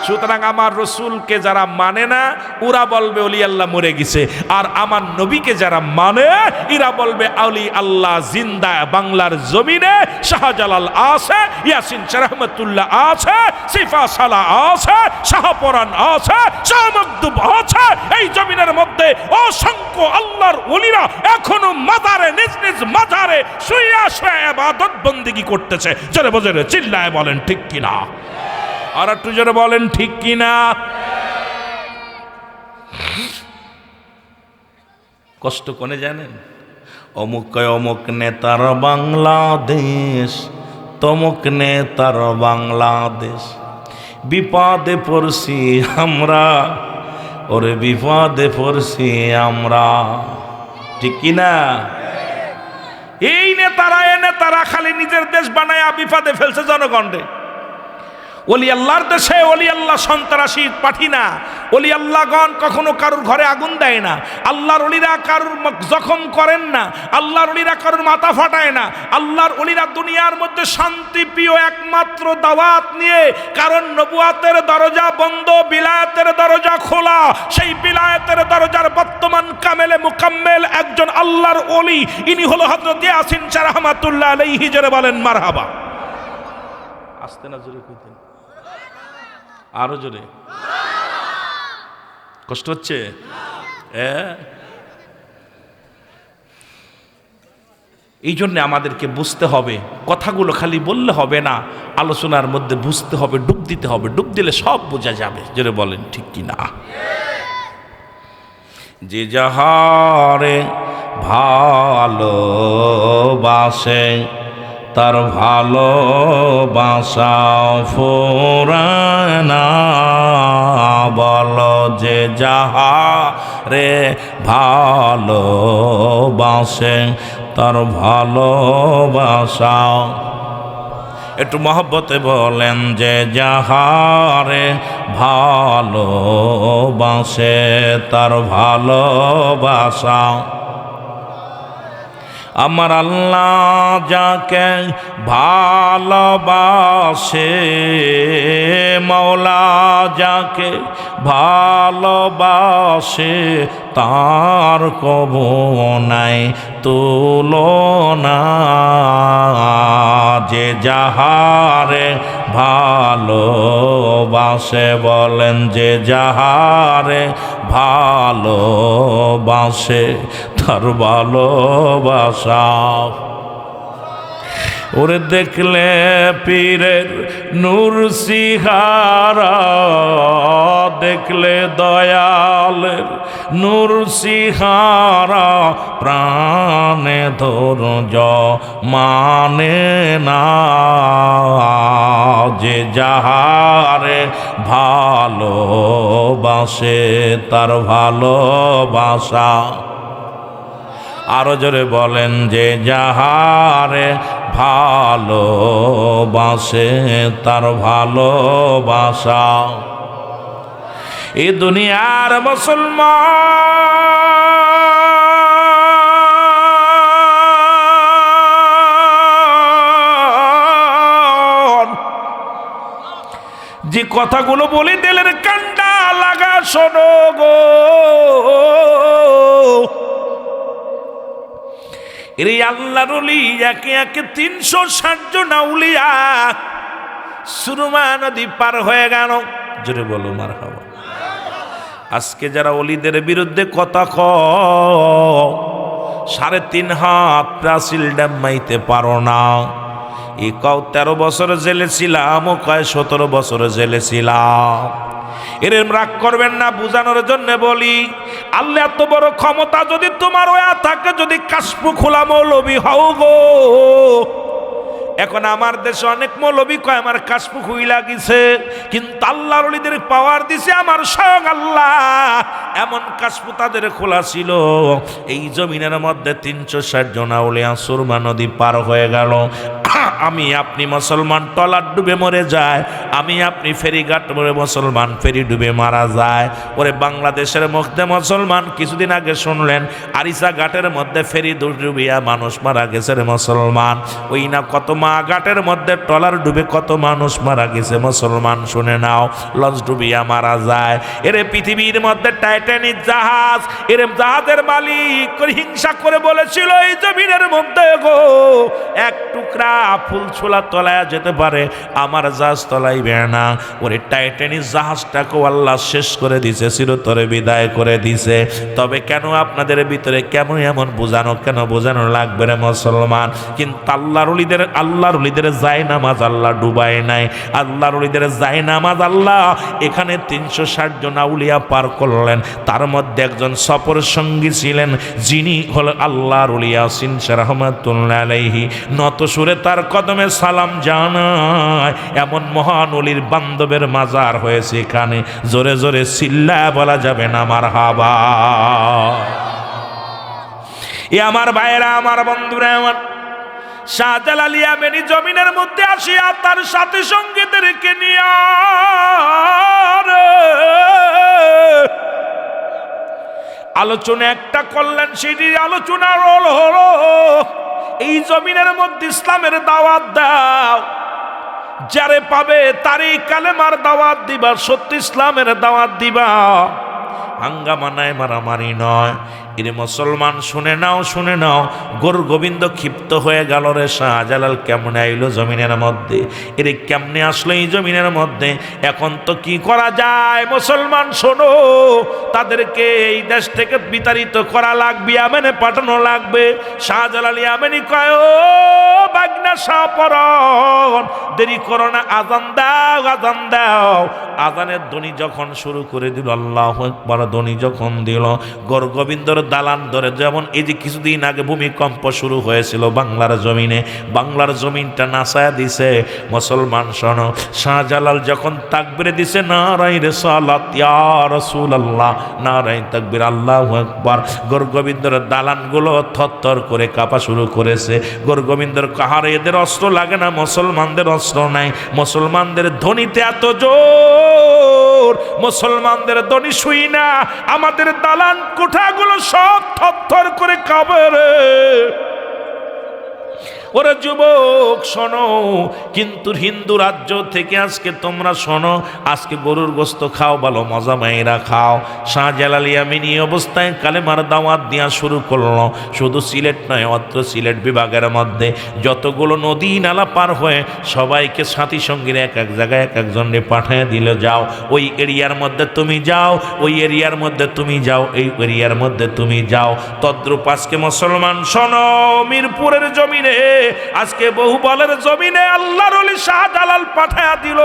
Speaker 1: সুতরাং আমার রসুলকে যারা মানে না ওরা বলবে ওলি আল্লাহ মরে গেছে, আর আমার নবীকে যারা মানে এরা বলবে আউলি আল্লাহ জিন্দা। বাংলার জমিনে শাহজালাল আছে, ইয়াসিন শাহ রহমাতুল্লাহ আছে, সিফা সালাহ আছে, শাহপরান আছে, শাহ মকদুম আছে। এই জমিনের মধ্যে অসংখ্য আল্লাহর ওলিরা এখনো মাজারে, নিজ নিজ মাজারে শুইয়া শুয়ে ইবাদত বন্দেগী করতেছে। জোরে বজরে চিল্লায় বলেন ঠিক কিনা? আর একটু জোরে বলেন ঠিক কিনা? কষ্ট কোনে জানেন? অমুক অমুক নেতার বাংলাদেশ, তমুক নেতার বাংলাদেশ, বিপদে পড়ছি আমরা, ওরে বিপদে পড়ছি আমরা, ঠিক কিনা? এই নেতারা, এ নেতারা খালি নিজের দেশ বানায় বিপদে ফেলছে জনগণে। ওলি আল্লাহর দেশে ওলি আল্লাহ সন্ত্রাসী পাঠি না। ওলি আল্লাহগণ কখনো কারুর ঘরে আগুন দেয় না। আল্লাহর ওলিরা কারুর জখম করেন না। আল্লাহর ওলিরা কারুর মাথা ফাটায় না। আল্লাহর ওলিরা দুনিয়ার মধ্যে শান্তিপ্রিয় একমাত্র দাওয়াত নিয়ে। কারণ নবুয়াতের দরজা বন্ধ, বিলায়াতের দরজা খোলা। সেই বিলায়াতের দরজার বর্তমান কামেলে মুকাম্মেল একজন আল্লাহর ওলি, ইনি হলো হযরত ইয়াসিন শাহ রাহমাতুল্লাহ আলাইহি। জোরে বলেন মারহাবা। আসতে না জোরে কইতেন, আরো জোরে। কষ্ট হচ্ছে? এই জন্য আমাদেরকে বুঝতে হবে, কথাগুলো খালি বললে হবে না, আলোচনার মধ্যে বুঝতে হবে, ডুব দিতে হবে। ডুব দিলে সব বোঝা যাবে। জোরে বলেন ঠিক কি না? যে যাহারে ভালোবাসে তার ভালোবাসা ফুরায় না। বলো যে যাহারে ভালোবাসে তার ভালোবাসা। একটু মহব্বতে বলেন যে যাহারে ভালোবাসে তার ভালোবাসা। আমার আল্লাহ যাকে ভালোবাসে, মওলা যাকে ভালোবাসে, তার কবু নাই তুলনা। যে যাহারে ভালোবাসে, বলেন যে যাহারে ভালোবাসে, তার ভালোবাসা ওরে দেখলে পীরের নূর সিহারা, দেখলে দয়ালের নূর সিহারা, প্রাণে ধৈর্য মানে না। যে যাহারে ভালোবাসে, তার ভালোবাসা। আরো জোরে বলেন যে যাহারে ভালোবাসে, তার ভালোবাসা। এই দুনিয়ার মুসলমান যে কথাগুলো বলে দিলেন, কান্ডা লাগা শোনো গো। এই আল্লাহর ওলি একে একে 360 জন আউলিয়া সুরমা নদী পার হয়ে গেল। জোরে বলো মারহাবা। আজকে যারা ওলিদের বিরুদ্ধে কথা কয়, 3.5 হাত প্রাচীল ডামাইতে পারো না। এ কও 13 বছর জেলে ছিলাম, ও কয় 17 বছর জেলে ছিলাম। এরম রাগ করবেন না, বুঝানোর জন্য বলি, আল্লাহ এত বড় ক্ষমতা যদি তোমার ওয়া থাকে, যদি কাশফু খোলা মৌলবী হও গো। এখন আমার দেশে অনেক মৌলবী কয় আমার কাশফু খুইলা গেছে, কিন্তু আল্লাহর ওলিদের পাওয়ার দিছে আমার স্বয়ং আল্লাহ। এমন কাশফু তাদের খোলা ছিল। এই জমিনের মধ্যে 360 জন আউলিয়া সুরমা নদী পার হয়ে গেল। আমি আপনি মুসলমান টলার ডুবে মরে যায়, আমি আপনি ফেরিঘাট মরে মুসলমান ফেরি ডুবে মারা যায়। ওরে বাংলাদেশের মধ্যে মুসলমান কিছুদিন আগে শুনলেন আরিসা ঘাটের মধ্যে ফেরি ডুবিয়া মানুষ মারা গেছে রে মুসলমান। ওই না কত মা ঘাটের মধ্যে টলার ডুবে কত মানুষ মারা গেছে মুসলমান, শুনে নাও। লঞ্চ ডুবিয়া মারা যায়। এরে পৃথিবীর মধ্যে টাইটানিক জাহাজ, এর জাহাজের মালিক হিংসা করে বলেছিল এই জমিনের মধ্যে গো এক টুকরা ফুল ছোলা তলায় যেতে পারে, আমার জাহাজ তলাইবে না। ওরে টাইটানিক জাহাজটাকে আল্লাহ শেষ করে দিছে, চিরতরে বিদায় করে দিছে। তবে কেন আপনাদের ভিতরে কেমন এমন বোঝানো, কেন বোঝানো লাগবে রে মুসলমান? কিন্তু আল্লাহর ওলিদের যায় নামাজ আল্লাহ ডুবায় নাই। আল্লাহর ওলিদের যায় নামাজ আল্লাহ এখানে 360 জন আউলিয়া পার করলেন। তার মধ্যে একজন সফর সঙ্গী ছিলেন, যিনি হল আল্লাহর ওলি ইয়াসিন রাহমাতুল্লাহ আলাইহি। নত সুরে তার কদমে সালাম জানায়। এমন মহান ওলির বান্ধবের মাজার হয়েছে এখানে, জোরে জোরে চিল্লা বলা যাবে না মারহাবা। এ আমার ভাইয়েরা, আমার বন্ধুরা, আমার শাহজালাল ইয়ামানি জমিনের মধ্যে আসিয়া তার সাথে সঙ্গীদেরকে নিয়ে আলোচনা একটা করলেন। সেটি আলোচনার হলো এই জমিনের মধ্যে ইসলামের দাওয়াত দাও, যারে পাবে তারই কালেমার দাওয়াত দিবা, সত্য ইসলামের দাওয়াত দিবা। হাঙ্গামা নাই, মারামারি নয়। এরে মুসলমান শুনে নাও, শুনে নাও। গোর গোবিন্দ ক্ষিপ্ত হয়ে গেল রে, শাহজালাল কেমনে আইলো জমিনের মধ্যে? এরে কেমনে আসলো এই জমিনের মধ্যে? এখন তো কি করা যায় মুসলমান শোনো, তাদেরকে এই দেশ থেকে বিতাড়িত করা লাগবে, ইয়ামেনে পাঠানো লাগবে। শাহজালাল ইয়ামানি কয়, ও বাগনা শাহপরণ, দেরি করো না, আজান দাও, আজান দাও। আজানের ধ্বনি যখন শুরু করে দিল, আল্লাহু আকবার ধ্বনি যখন দিল, গোর গোবিন্দর দালান ধরে, যেমন এই যে কিছুদিন আগে ভূমিকম্প শুরু হয়েছিল বাংলার জমিনে, বাংলার জমিনটা নাসায়া দিছে। মুসলমান শোনো, শাহজালাল যখন তাকবীর দিছে, নারায়ে রিসালাত ইয়া রাসূলুল্লাহ, নারায়ে তাকবীর, আল্লাহু আকবার, গোর গোবিন্দর দালানগুলো থরথর করে কাঁপা শুরু করেছে। গোর গোবিন্দর কাহারে এদের অস্ত্র লাগে না, মুসলমানদের অস্ত্র নাই। মুসলমানদের ধ্বনিতে এত জোর, মুসলমানদের ধ্বনি শুই না, আমাদের দালান কোঠাগুলো সব থরথর করে কাঁপে রে। ওরে যুবক শোনো, কিন্তু হিন্দু রাজ্য থেকে আজকে তোমরা শোনো, আজকে গরুর গোস্ত খাও, ভালো মজা মায়েরা খাও। শাহজালাল ইয়ামিনী অবস্থায় কালেমার দাওয়াত দেওয়া শুরু করলো। শুধু সিলেট নয়, অত্র সিলেট বিভাগের মধ্যে যতগুলো নদী নালা পার হয়ে সবাইকে সাথী সঙ্গীর এক এক জায়গায় এক একজনে পাঠিয়ে দিল, যাও ওই এরিয়ার মধ্যে তুমি যাও, ওই এরিয়ার মধ্যে তুমি যাও, এই এরিয়ার মধ্যে তুমি যাও। তদ্রূপ আজকে মুসলমান শোনো, মিরপুরের জমিনে আজকে বহুবলের জমিনে আল্লাহর ওলি শাহজালাল পাঠায়া দিল,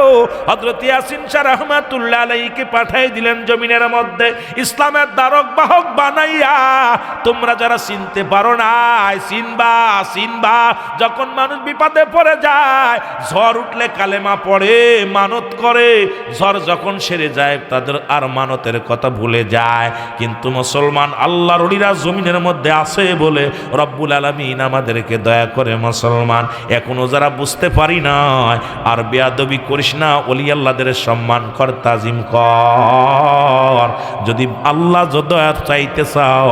Speaker 1: হযরত ইয়াসিন শাহ রাহমাতুল্লাহ আলাইহিকে পাঠাই দিলেন জমিনের মধ্যে ইসলামের দ্বারক বাহক বানাইয়া। তোমরা যারা চিনতে পারো না, চিনবা চিনবা। যখন মানুষ বিপদে পড়ে যায়, ঝড় উঠলে কালেমা পড়ে, মানত করে, ঝড় যখন সেরে যায় তাদের আর মানতের কথা ভুলে যায়। কিন্তু মুসলমান আল্লাহর ওলিরা জমিনের মধ্যে আছে বলে রব্বুল আলামিন আমাদেরকে দয়া করে। মুসলমান এখনো যারা বুঝতে পারি না, আর বেয়াদবি করিস না, ওলি আল্লাহদের সম্মান কর, তাজিম কর। যদি আল্লাহ দয়া চাইতে চাও,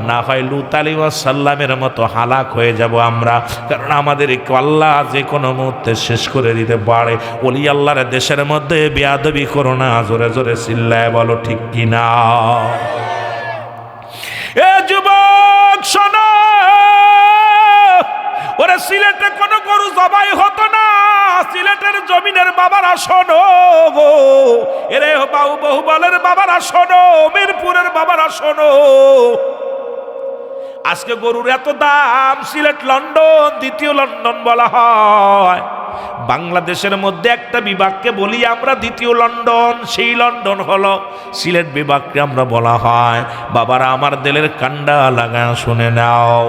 Speaker 1: না হয় লূত আলাইহিস সালামের মতো হালাক হয়ে যাব আমরা, কারণ আমাদের আল্লাহ যে কোনো মুহূর্তে শেষ করে দিতে পারে। ওলি আল্লাহর দেশের মধ্যে বেয়াদবি করো না, জোরে জোরে চিল্লায় বলো ঠিক কিনা। এ যুবক শোনো, ওরে সিলেটে কোনো গরু জবাই হতো না, সিলেটের জমিনের বাবারা শোনো গো, এরে বহুবলের বাবারা শোনো, মিরপুরের বাবারা শোনো। আজকে গরুর এত দাম, সিলেট লন্ডন, দ্বিতীয় লন্ডন বলা হয়। বাংলাদেশের মধ্যে একটা বিভাগকে বলি আমরা দ্বিতীয় লন্ডন, সেই লন্ডন হলো সিলেট বিভাগকে আমরা বলা হয়। বাবারা আমার দিলের কান্ডা লাগা শুনে নাও,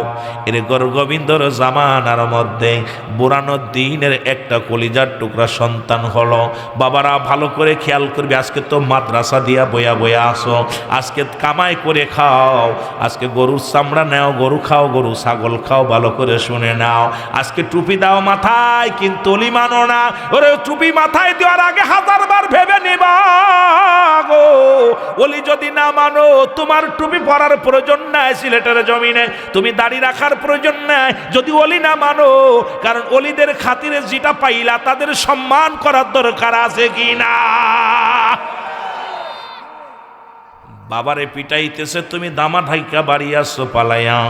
Speaker 1: এর গোবিন্দর জামানার মধ্যে বুরানুদ্দিনের একটা কলিজার টুকরা সন্তান হলো। বাবারা ভালো করে খেয়াল করবে, আজকে তো মাদ্রাসা দিয়া বয়া বয়া আসো, আজকে কামাই করে খাও, আজকে গরুর চামড়া নাও, গরু খাও, গরু ছাগল খাও, ভালো করে শুনে নাও। আজকে টুপি দাও মাথায়, কিন্তু অলি মানো না। ওরে টুপি মাথায় দেওয়ার আগে 1000 বার ভেবে নিবা গো। ওলি যদি না মানো, তোমার টুপি পরার প্রয়োজন নাই সিলেটের জমিনে, তুমি দাড়ি রাখার প্রয়োজন নাই যদি ওলি না মানো। কারণ ওলিদের খাতিরে যেটা পাইলা তাদের সম্মান করার দরকার আছে কি না? বাবারে পিটাইতেছে, তুমি দামা ঢাইকা বাড়ি আসছো পালাইয়া।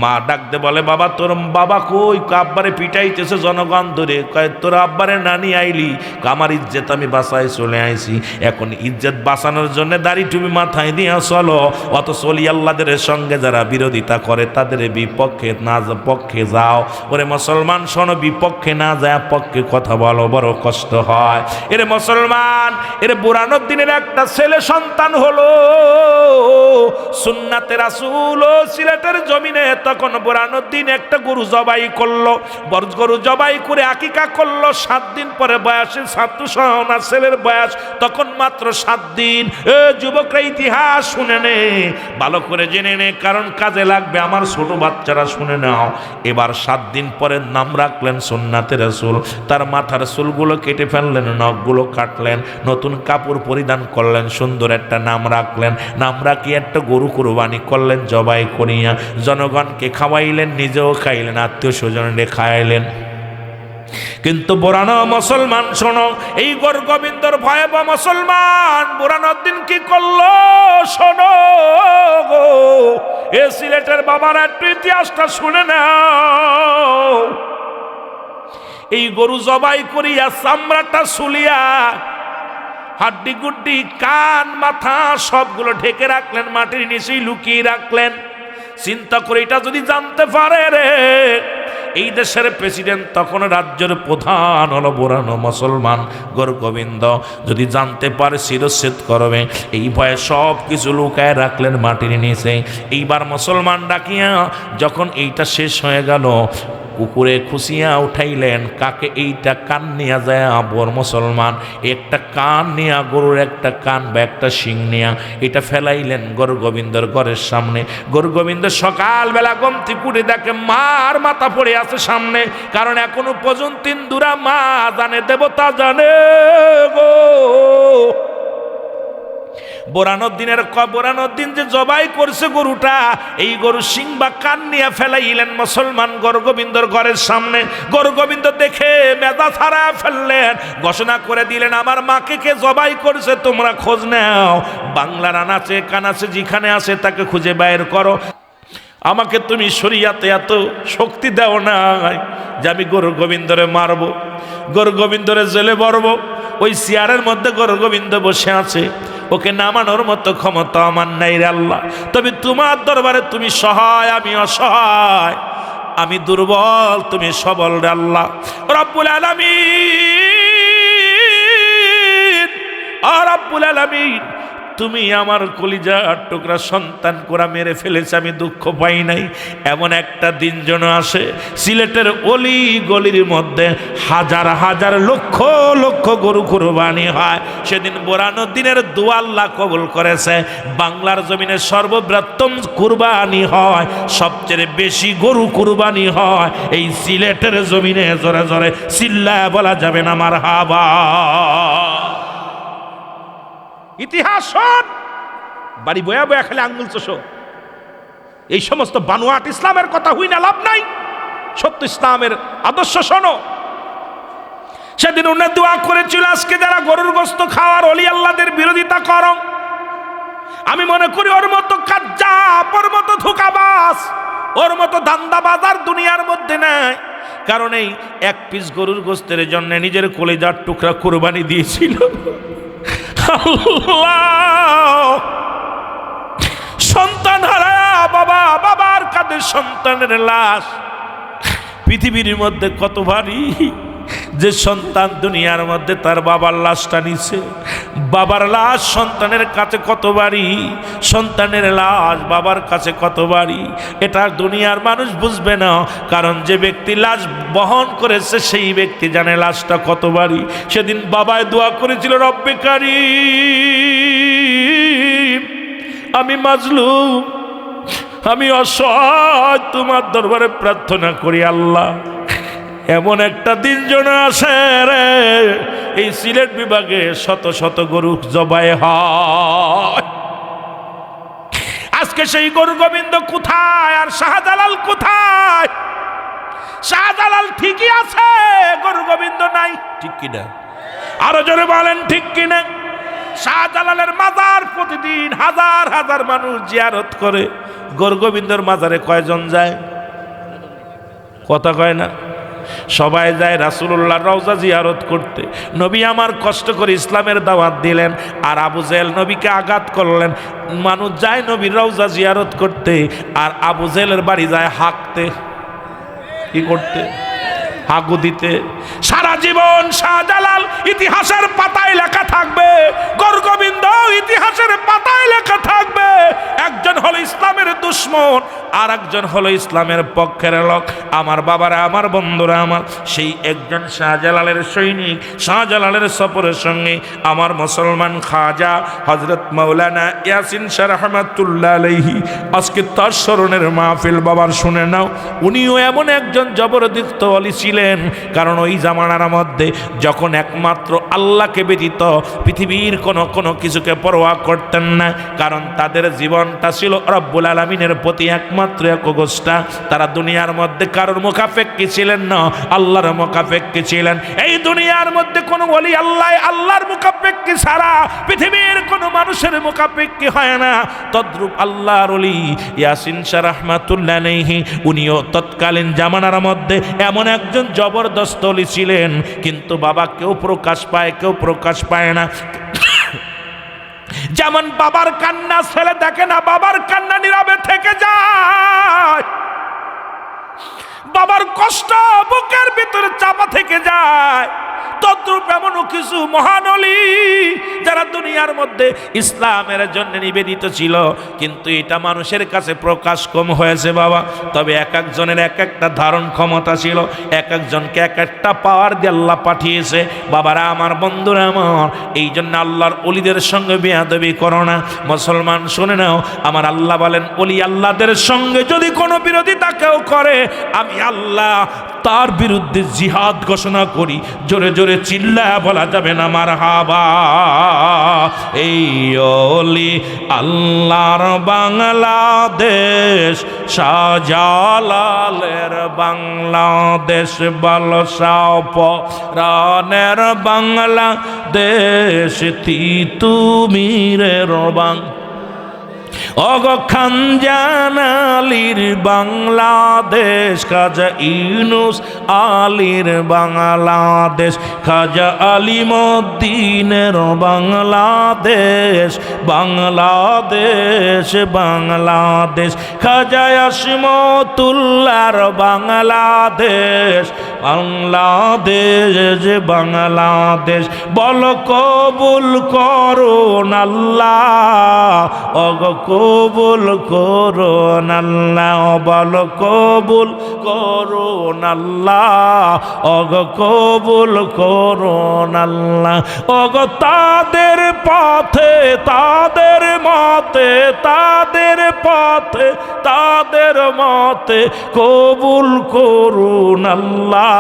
Speaker 1: মা ডাকতে বলে, বাবা তোর বাবা কই? আব্বারে পিটাইতেছে জনগণ ধরে। কয় তোর আব্বারে নানি আইলি? আমার ইজ্জত আমি বাঁচাই চলে আইছি, এখন ইজ্জত বাঁচানোর জন্য দাড়ি টুপি মাথায় দিয়া চলো। অত চলি আল্লাহদের সঙ্গে যারা বিরোধিতা করে তাদের বিপক্ষে না পক্ষে যাও। ওরে মুসলমান শোনো, বিপক্ষে না যায় পক্ষে কথা বলো, বড় কষ্ট হয়। এরে মুসলমান, এরে বুরানুদ্দিনের একটা ছেলে সন্তান হলো, সুন্নাতে রাসূল সিলেটের জমিনে। তখন বুরানুদ্দিন একটা গরু জবাই করলো, গরু জবাই করে আকিকা করলো। 7 দিন পরে বয়সে ছাত্র সহনা ছেলের বয়স তখন মাত্র 7 দিন। যুবকরা ইতিহাস শুনে নে, ভালো করে জেনে নে, কারণ কাজে লাগবে। আমার ছোট বাচ্চারা শুনে নাও। এবার 7 দিন পরে নাম রাখলেন সুন্নাতে রাসূল। তার মাথার চুলগুলো কেটে ফেললেন, নখগুলো কাটলেন, নতুন কাপড় পরিধান করলেন, সুন্দর একটা নাম রাখলেন। নাম রাখিয়ে একটা গরু কুরবানি করলেন জবাই করিয়া। জনগণকে খাওয়াইলেন, নিজেও খাইলেন, আত্মীয় স্বজনকে খাওয়াইলেন। কিন্তু বুরানো মুসলমান শোনো, এই গৌর গোবিন্দর ভয়ে বা মুসলমান বুরানুদ্দিন কি করলো শোনো গো। এ সিলেটের বাবার একটু ইতিহাসটা শুনে নাও। এই গরু জবাই করিয়া চামড়াটা সুলিয়া হাড্ডি গুড্ডি কান মাথা সবগুলো ঢেকে রাখলেন, মাটির নিচেই লুকিয়ে রাখলেন। চিন্তা করে এটা যদি জানতে পারে রে, এই দেশের প্রেসিডেন্ট তখন রাজ্যের প্রধান হলো বুরানো মুসলমান গৌর গোবিন্দ, যদি জানতে পারে শিরচ্ছেদ করবে। এই ভয়ে সব কিছু লুকায় রাখলেন মাটির নিচে। এইবার মুসলমান ডাকিয়া যখন এইটা শেষ হয়ে গেল, কুকুরে খুশিয়া উঠাইলেন। কাকে? এইটা কান নিয়ে যায় আবর মুসলমান, একটা কান নিয়া, গরুর একটা কান বা একটা শিং নিয়া এটা ফেলাইলেন গৌর গোবিন্দর ঘরের সামনে। গৌর গোবিন্দ সকালবেলা গমতি কুড়ে দেখে মার মাথা পড়ে আছে সামনে, কারণ এখনো পর্যন্ত ইন্দুরা মা জানে, দেবতা জানে গো। বোরানোদ্দিন যে জবাই করছে গরুটা, এই গরু সিং বা কান নিয়ে ফেলাইলেন মুসলমান গরগোবিন্দর ঘরের সামনে। গরগোবিন্দ দেখে মেধা ছাড়া ফেললেন, ঘোষণা করে দিলেন আমার মাকে কে জবাই করছে তোমরা খোঁজ নাও, বাংলার আনাচে কানাচে যেখানে আছে তাকে খুঁজে বাইর করো। আমাকে তুমি শরীয়তে এত শক্তি দাও নাই যে আমি গরগোবিন্দরে মারবো, গরগোবিন্দরে জেলে ভরবো। ওই চেয়ারের মধ্যে গরগোবিন্দ বসে আছে, ওকে নামানোর মতো ক্ষমতা আমার নাই রে আল্লাহ। তবে তোমার দরবারে তুমি সহায়, আমি অসহায়, আমি দুর্বল, তুমি সবল রে আল্লাহ রব্বুল আলামিন। রব্বুল আলামিন, তুমি আমার কলিজার টুকরা সন্তান কোরা মেরে ফেলেছে, আমি দুঃখ পাই নাই। এমন একটা দিন যেন আসে সিলেটের অলি গলির মধ্যে হাজার হাজার লক্ষ লক্ষ গরু কুরবানি হয়। সেদিন বোরানোদ্দিনের দোয়া আল্লাহ কবুল করেছে। বাংলার জমিনে সর্ববৃহত্তম কুরবানি হয়, সবচেয়ে বেশি গরু কুরবানি হয় এই সিলেটের জমিনে। জোরে জোরে চিল্লায় বলা যাবে না মারহাবা। ইতিহাস শোন, বাড়ি বয়া বয়া খেলে আঙ্গুল চোষো। এই সমস্ত বানোয়াট ইসলামের কথা হই না লাভ নাই, সত্য ইসলামের আদর্শ শোনো। সেদিন উনি দোয়া করেছিল আজকে যারা গরুর গোশত খাওয়ার অলি আল্লাহদের বিরোধিতা করো, আমি মনে করি ওর মতো কাজ্জাব, ওর মতো ধোঁকাবাজ, ওর মতো দান্দাবাজার দুনিয়ার মধ্যে নাই। কারণ এই এক পিস গরুর গোশতের জন্য নিজের কলিজার টুকরা কুরবানি দিয়েছিল। সন্তান হারায়া বাবা, বাবার কাঁধে সন্তানের লাশ। পৃথিবীর মধ্যে কত ভারী যে সন্তান দুনিয়ার মধ্যে তার বাবার লাশটা নিছে। বাবার লাশ সন্তানের কাছে কত ভারী, সন্তানের লাশ বাবার কাছে কত ভারী, এটা দুনিয়ার মানুষ বুঝবে না। কারণ যে ব্যক্তি লাশ বহন করেছে সেই ব্যক্তি জানে লাশটা কত ভারী। সেদিন বাবায় দোয়া করেছিল, রব্বে কারীম, আমি মাজলুম, আমি অসহায়, তোমার দরবারে প্রার্থনা করি আল্লাহ এমন একটা দিন যেন আসে রে এই সিলেট বিভাগে শত শত গরু জবাই হয়। আজকে সেই গরগোবিন্দ কোথায় আর শাহজালাল কোথায়? শাহজালাল ঠিকই আছে, গরগোবিন্দ নাই, ঠিক কিনা? আরো জোরে বলেন ঠিক কিনা? শাহজালালের মাজার প্রতিদিন হাজার হাজার মানুষ জিয়ারত করে, গরগোবিন্দর মাজারে কয়জন যায়? কথা কয় না? সবাই যায় রাসূলুল্লাহর রওজা জিয়ারত করতে। নবী আমার কষ্ট করে ইসলামের দাওয়াত দিলেন, আর আবু জেহেল নবীকে আঘাত করলেন। মানুষ যায় নবীর রওজা জিয়ারত করতে, আর আবু জেহেলের বাড়ি যায় হাঁকতে। কি করতে? হাগু দিতে। সারা জীবন শাহজালাল ইতিহাসের পাতায় লেখা থাকবে, গরগোবিন্দ ইতিহাসের পাতায় লেখা থাকবে। একজন হলো ইসলামের দুশ্মন, আর একজন হলো ইসলামের পক্ষের লোক। আমার বাবারা, আমার বন্ধুরা, আমার সেই একজন শাহজালালের সৈনিক, শাহজালালের সফরের সঙ্গে আমার মুসলমান খাজা হযরত মাওলানা ইয়াসিন শাহ রহমাতুল্লাহ আলাইহি, আজকে তার স্মরণের মাহফিল বাবার শুনে নাও। উনিও এমন একজন জবরদস্ত ওলি ছিলেন, কারণ ওই জামানার মধ্যে যখন একমাত্র আল্লাহকে ব্যতীত পৃথিবীর কোনো কিছুকে পরোয়া করতেন না, কারণ তাদের জীবনটা ছিল রব্বুল আলামিনের প্রতি একমাত্র একগোষ্ঠা। তারা দুনিয়ার মধ্যে কারোর মুখাপেক্ষী ছিলেন না, আল্লাহর মুখাপেক্ষী ছিলেন। এই দুনিয়ার মধ্যে কোনো ওলি আল্লাহর মুখাপেক্ষী ছাড়া পৃথিবীর কোনো মানুষের মুখাপেক্ষী হয় না। তদ্রূপ আল্লাহর ওলি ইয়াসিন শাহ রহমাতুল্লাহ আলাইহি, উনিও তৎকালীন জামানার মধ্যে এমন একজন জবরদস্ত ওলি ছিলেন। কিন্তু বাবা কেউ প্রকাশ পায়, কেউ প্রকাশ পায় না। যেমন বাবার কান্না ছেলে দেখে না, বাবার কান্না নীরবে থেকে যায়। বাবার কষ্ট বুকের ভিতরে চাপা থেকে যায়। তদ্রূপ এমনও কিছু মহান ওলি যারা দুনিয়ার মধ্যে ইসলামের জন্য নিবেদিত ছিল, কিন্তু এটা মানুষের কাছে প্রকাশ কম হয়েছে বাবা। তবে এক একজনের এক একটা ধারণ ক্ষমতা ছিল, এক একজনকে এক একটা পাওয়ার দিয়ে আল্লাহ পাঠিয়েছে। বাবারা, আমার বন্ধুরা আমার, এই জন্য আল্লাহর ওলিদের সঙ্গে বেয়াদবি করো না। মুসলমান শুনে নাও, আমার আল্লাহ বলেন, ওলি আল্লাহদের সঙ্গে যদি কোনো বিরোধিতা কেউ করে, আমি আল্লাহ তার বিরুদ্ধে জিহাদ ঘোষণা করি। জোরে জোরে চিল্লায়া বলা যাবে না মারহাবা। এই ওলি আল্লাহর বাংলাদেশ, শাহজালালের বাংলাদেশ, বলসাপরানের বাংলাদেশ, তিতুমিরের অগ খানজানালির বাংলাদেশ, খাজা ইউনুস আলীর বাংলাদেশ, খাজা আলিমুদ্দিনের বাংলাদেশ, বাংলাদেশ বাংলাদেশ, খাজা আসমতুল্লাহর বাংলাদেশ, বাংলাদেশ বাংলাদেশ। বল কবুল করুন আল্লাহ, অগ কবুল করুন আল্লাহ, বল কবুল করুন আল্লাহ, অগ কবুল করুন আল্লাহ। অগ তাদের পথে, তাদের মতে, তাদের পথে, তাদের মতে কবুল করুন আল্লাহ,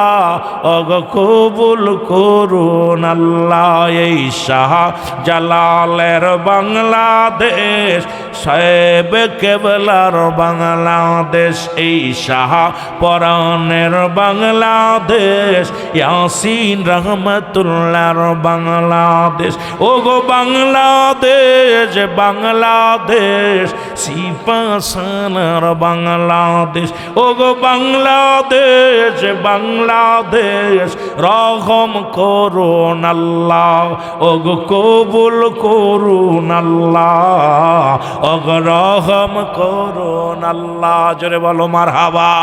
Speaker 1: অগ কবুল করুন আল্লাহ। এই শাহজালালের বাংলাদেশ, সাহেব কেবলার বাংলাদেশ, এই শাহপরানের বাংলাদেশ, ইয়াসিন রহমতুল্লাহর বাংলাদেশ। ও গো বাংলাদেশ, বাংলাদেশ, সিপাসানার বাংলাদেশ। ও গো বাংলাদেশ, বাংলাদেশ, রহম করুন আল্লাহ, ও গো কবুল করুন আল্লাহ, অগ রহম করুন আল্লাহ। জোরে বলো মারহাবা।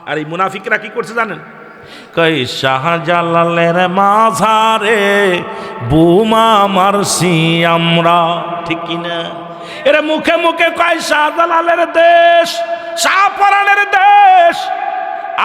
Speaker 1: আর এই মুনাফিকরা কি করছে জানেন? কই শাহজালালের মাঝারে বোমা মারছি আমরা, ঠিক কিনা? এরা মুখে মুখে কয় শাহজালালের দেশ, শাহপরানের দেশ,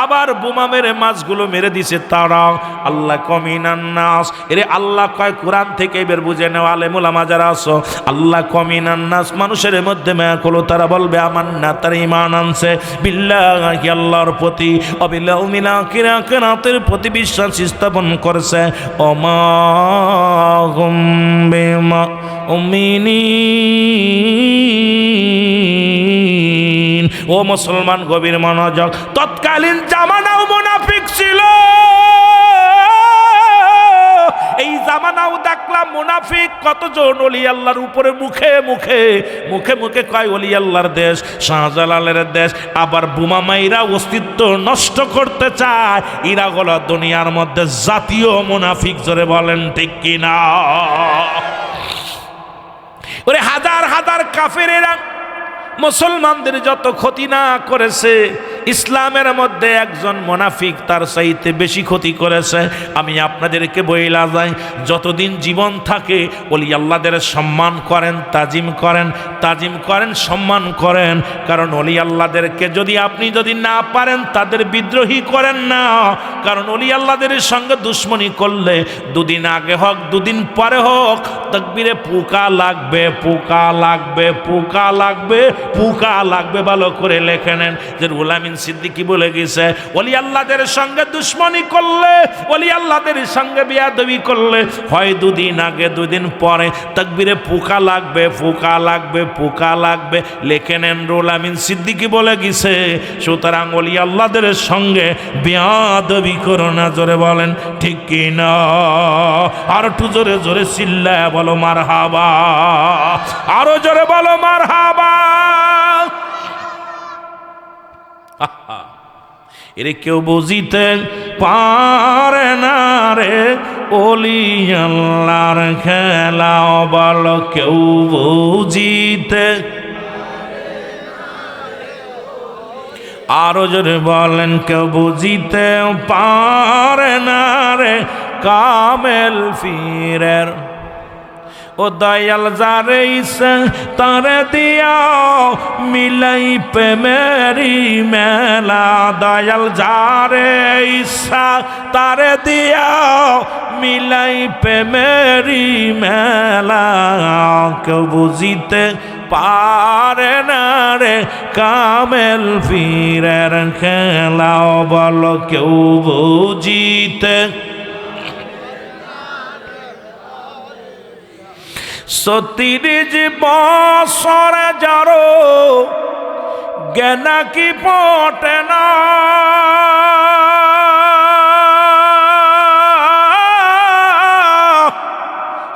Speaker 1: আবার বোমা মেরে মাছগুলো মেরে দিছে তারা। আল্লাহ কমিনান নাস, এরে আল্লাহ কয় কোরআন থেকে বের বুঝে নেওয়া আলেমুল আমা যারা আছো, আল্লাহ কমিনান নাস, মানুষের মধ্যে মায়া করলো, তারা বলবে আমান্না, তারা ঈমান আনছে বিল্লাহি, আল্লাহর প্রতি, অবিল ইয়াউমিল আখির, আখিরাতের প্রতি বিশ্বাস স্থাপন করেছে। ওমা হুম বিমুমিনিন। ও মুসলমান গভীর মনোযোগ, তৎকালীন জামানাও মুনাফিক ছিল, এই জামানাও দেখলাম মুনাফিক কতজন ওলি আল্লাহর উপরে মুখে মুখে মুখে মুখে কয় ওলি আল্লাহর দেশ, শাহজালালের দেশ, আবার বোমা মাইরা অস্তিত্ব নষ্ট করতে চায়। এরা হলো দুনিয়ার মধ্যে জাতীয় মুনাফিক। জোরে বলেন ঠিক কিনা? ওরে হাজার হাজার কাফেরেরা মুসলমানদের যত ক্ষতি না করেছে, ইসলামের মধ্যে একজন মুনাফিক তার চাইতে বেশি ক্ষতি করেছে। আমি আপনাদেরকে বইলা যাই, যতদিন জীবন থাকে ওলি আল্লাহদের সম্মান করেন, তাজিম করেন, তাজিম করেন, সম্মান করেন। কারণ ওলি আল্লাহদেরকে আপনি যদি না পারেন, তাদের বিদ্রোহী করেন না। কারণ ওলি আল্লাহদের সঙ্গে দুশ্মনী করলে দুদিন আগে হোক, দুদিন পরে হোক, তাকবীরে পোকা লাগবে, পোকা লাগবে, পোকা লাগবে, পোকা লাগবে। ভালো করে লেখে নেন যে রুহুল আমিন সিদ্দিকী বলে গেছে, ওলি আল্লাহদের সঙ্গে দুশ্মনী করলে, ওলি আল্লাহদের সঙ্গে বেয়াদবি করলে, হয় দুদিন আগে দুদিন পরে তাকবীরে পোকা লাগবে, পোকা লাগবে, পোকা লাগবে। লেখে নেন রুহুল আমিন সিদ্দিকী বলে গেছে। সুতরাং ওলি আল্লাহদের সঙ্গে বেয়াদবি করো না। জোরে বলেন ঠিক কি না? আর একটু জোরে জোরে চিল্লায়া বলো মারহাবা, আরো জোরে বলো মারহাবা। এরে কেউ বুঝিতে পারে না রে ওলি আল্লাহর খেলা, বলো কেউ বুঝিতে, আরো জোরে বলেন কেউ বুঝিতে পারে না রে কামেল ফিরের। ও দয়াল যারে ইচ্ছা তারে দিয়াও মিলাই প্রেমেরি মেলা দয়াল যারে ইচ্ছা তারে দিয়াও মিলাই প্রেমেরি মেলা কেউ বুঝিতে পারে না রে কামেল পীরের খেলা বলো কেউ বুঝিতে ৩৬ বছরে যারো জ্ঞানা কি পটে না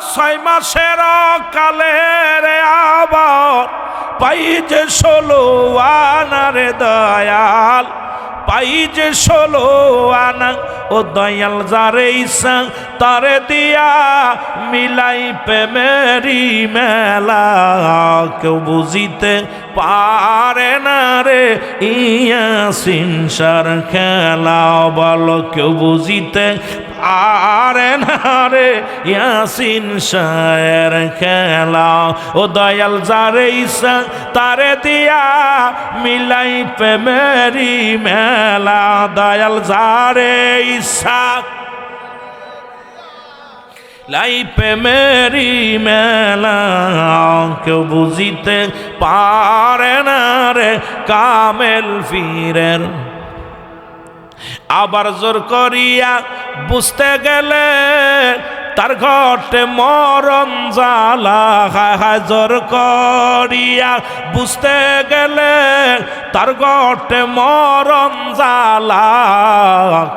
Speaker 1: ছয় মাসের কালে রে আবার পাই যে ১৬ আনা রে দয়াল পাই যে ১৬ আনা ও দয়াল যারে ইচ্ছা তারে দিয়া মিলাই প্রেমেরি মেলা কেউ বুঝিতে পারে না রে ইয়াসিন শাহর খেলা বলো কেউ বুঝিতে পারে না রে ইয়াসিন শাহের খেলা ও দয়াল যারে ইচ্ছা তারে দিয়া মিলাই প্রেমেরি মেলা দয়াল যারে ইচ্ছা লাই প্রেমেরি মেলা কেউ বুঝিতে পারে না রে কামেল পীরের আবার জোর করিয়া বুঝতে গেলে তার ঘটে মরণ জ্বালা জোর করিয়া বুঝতে গেলে তার ঘটে মরণ জ্বালা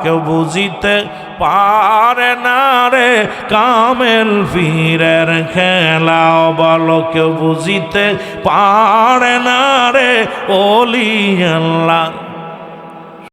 Speaker 1: কেউ বুঝিতে পারে না রে কামেল পীরের খেলা বলো কেউ বুঝিতে পারে না রে ওলি আল্লাহ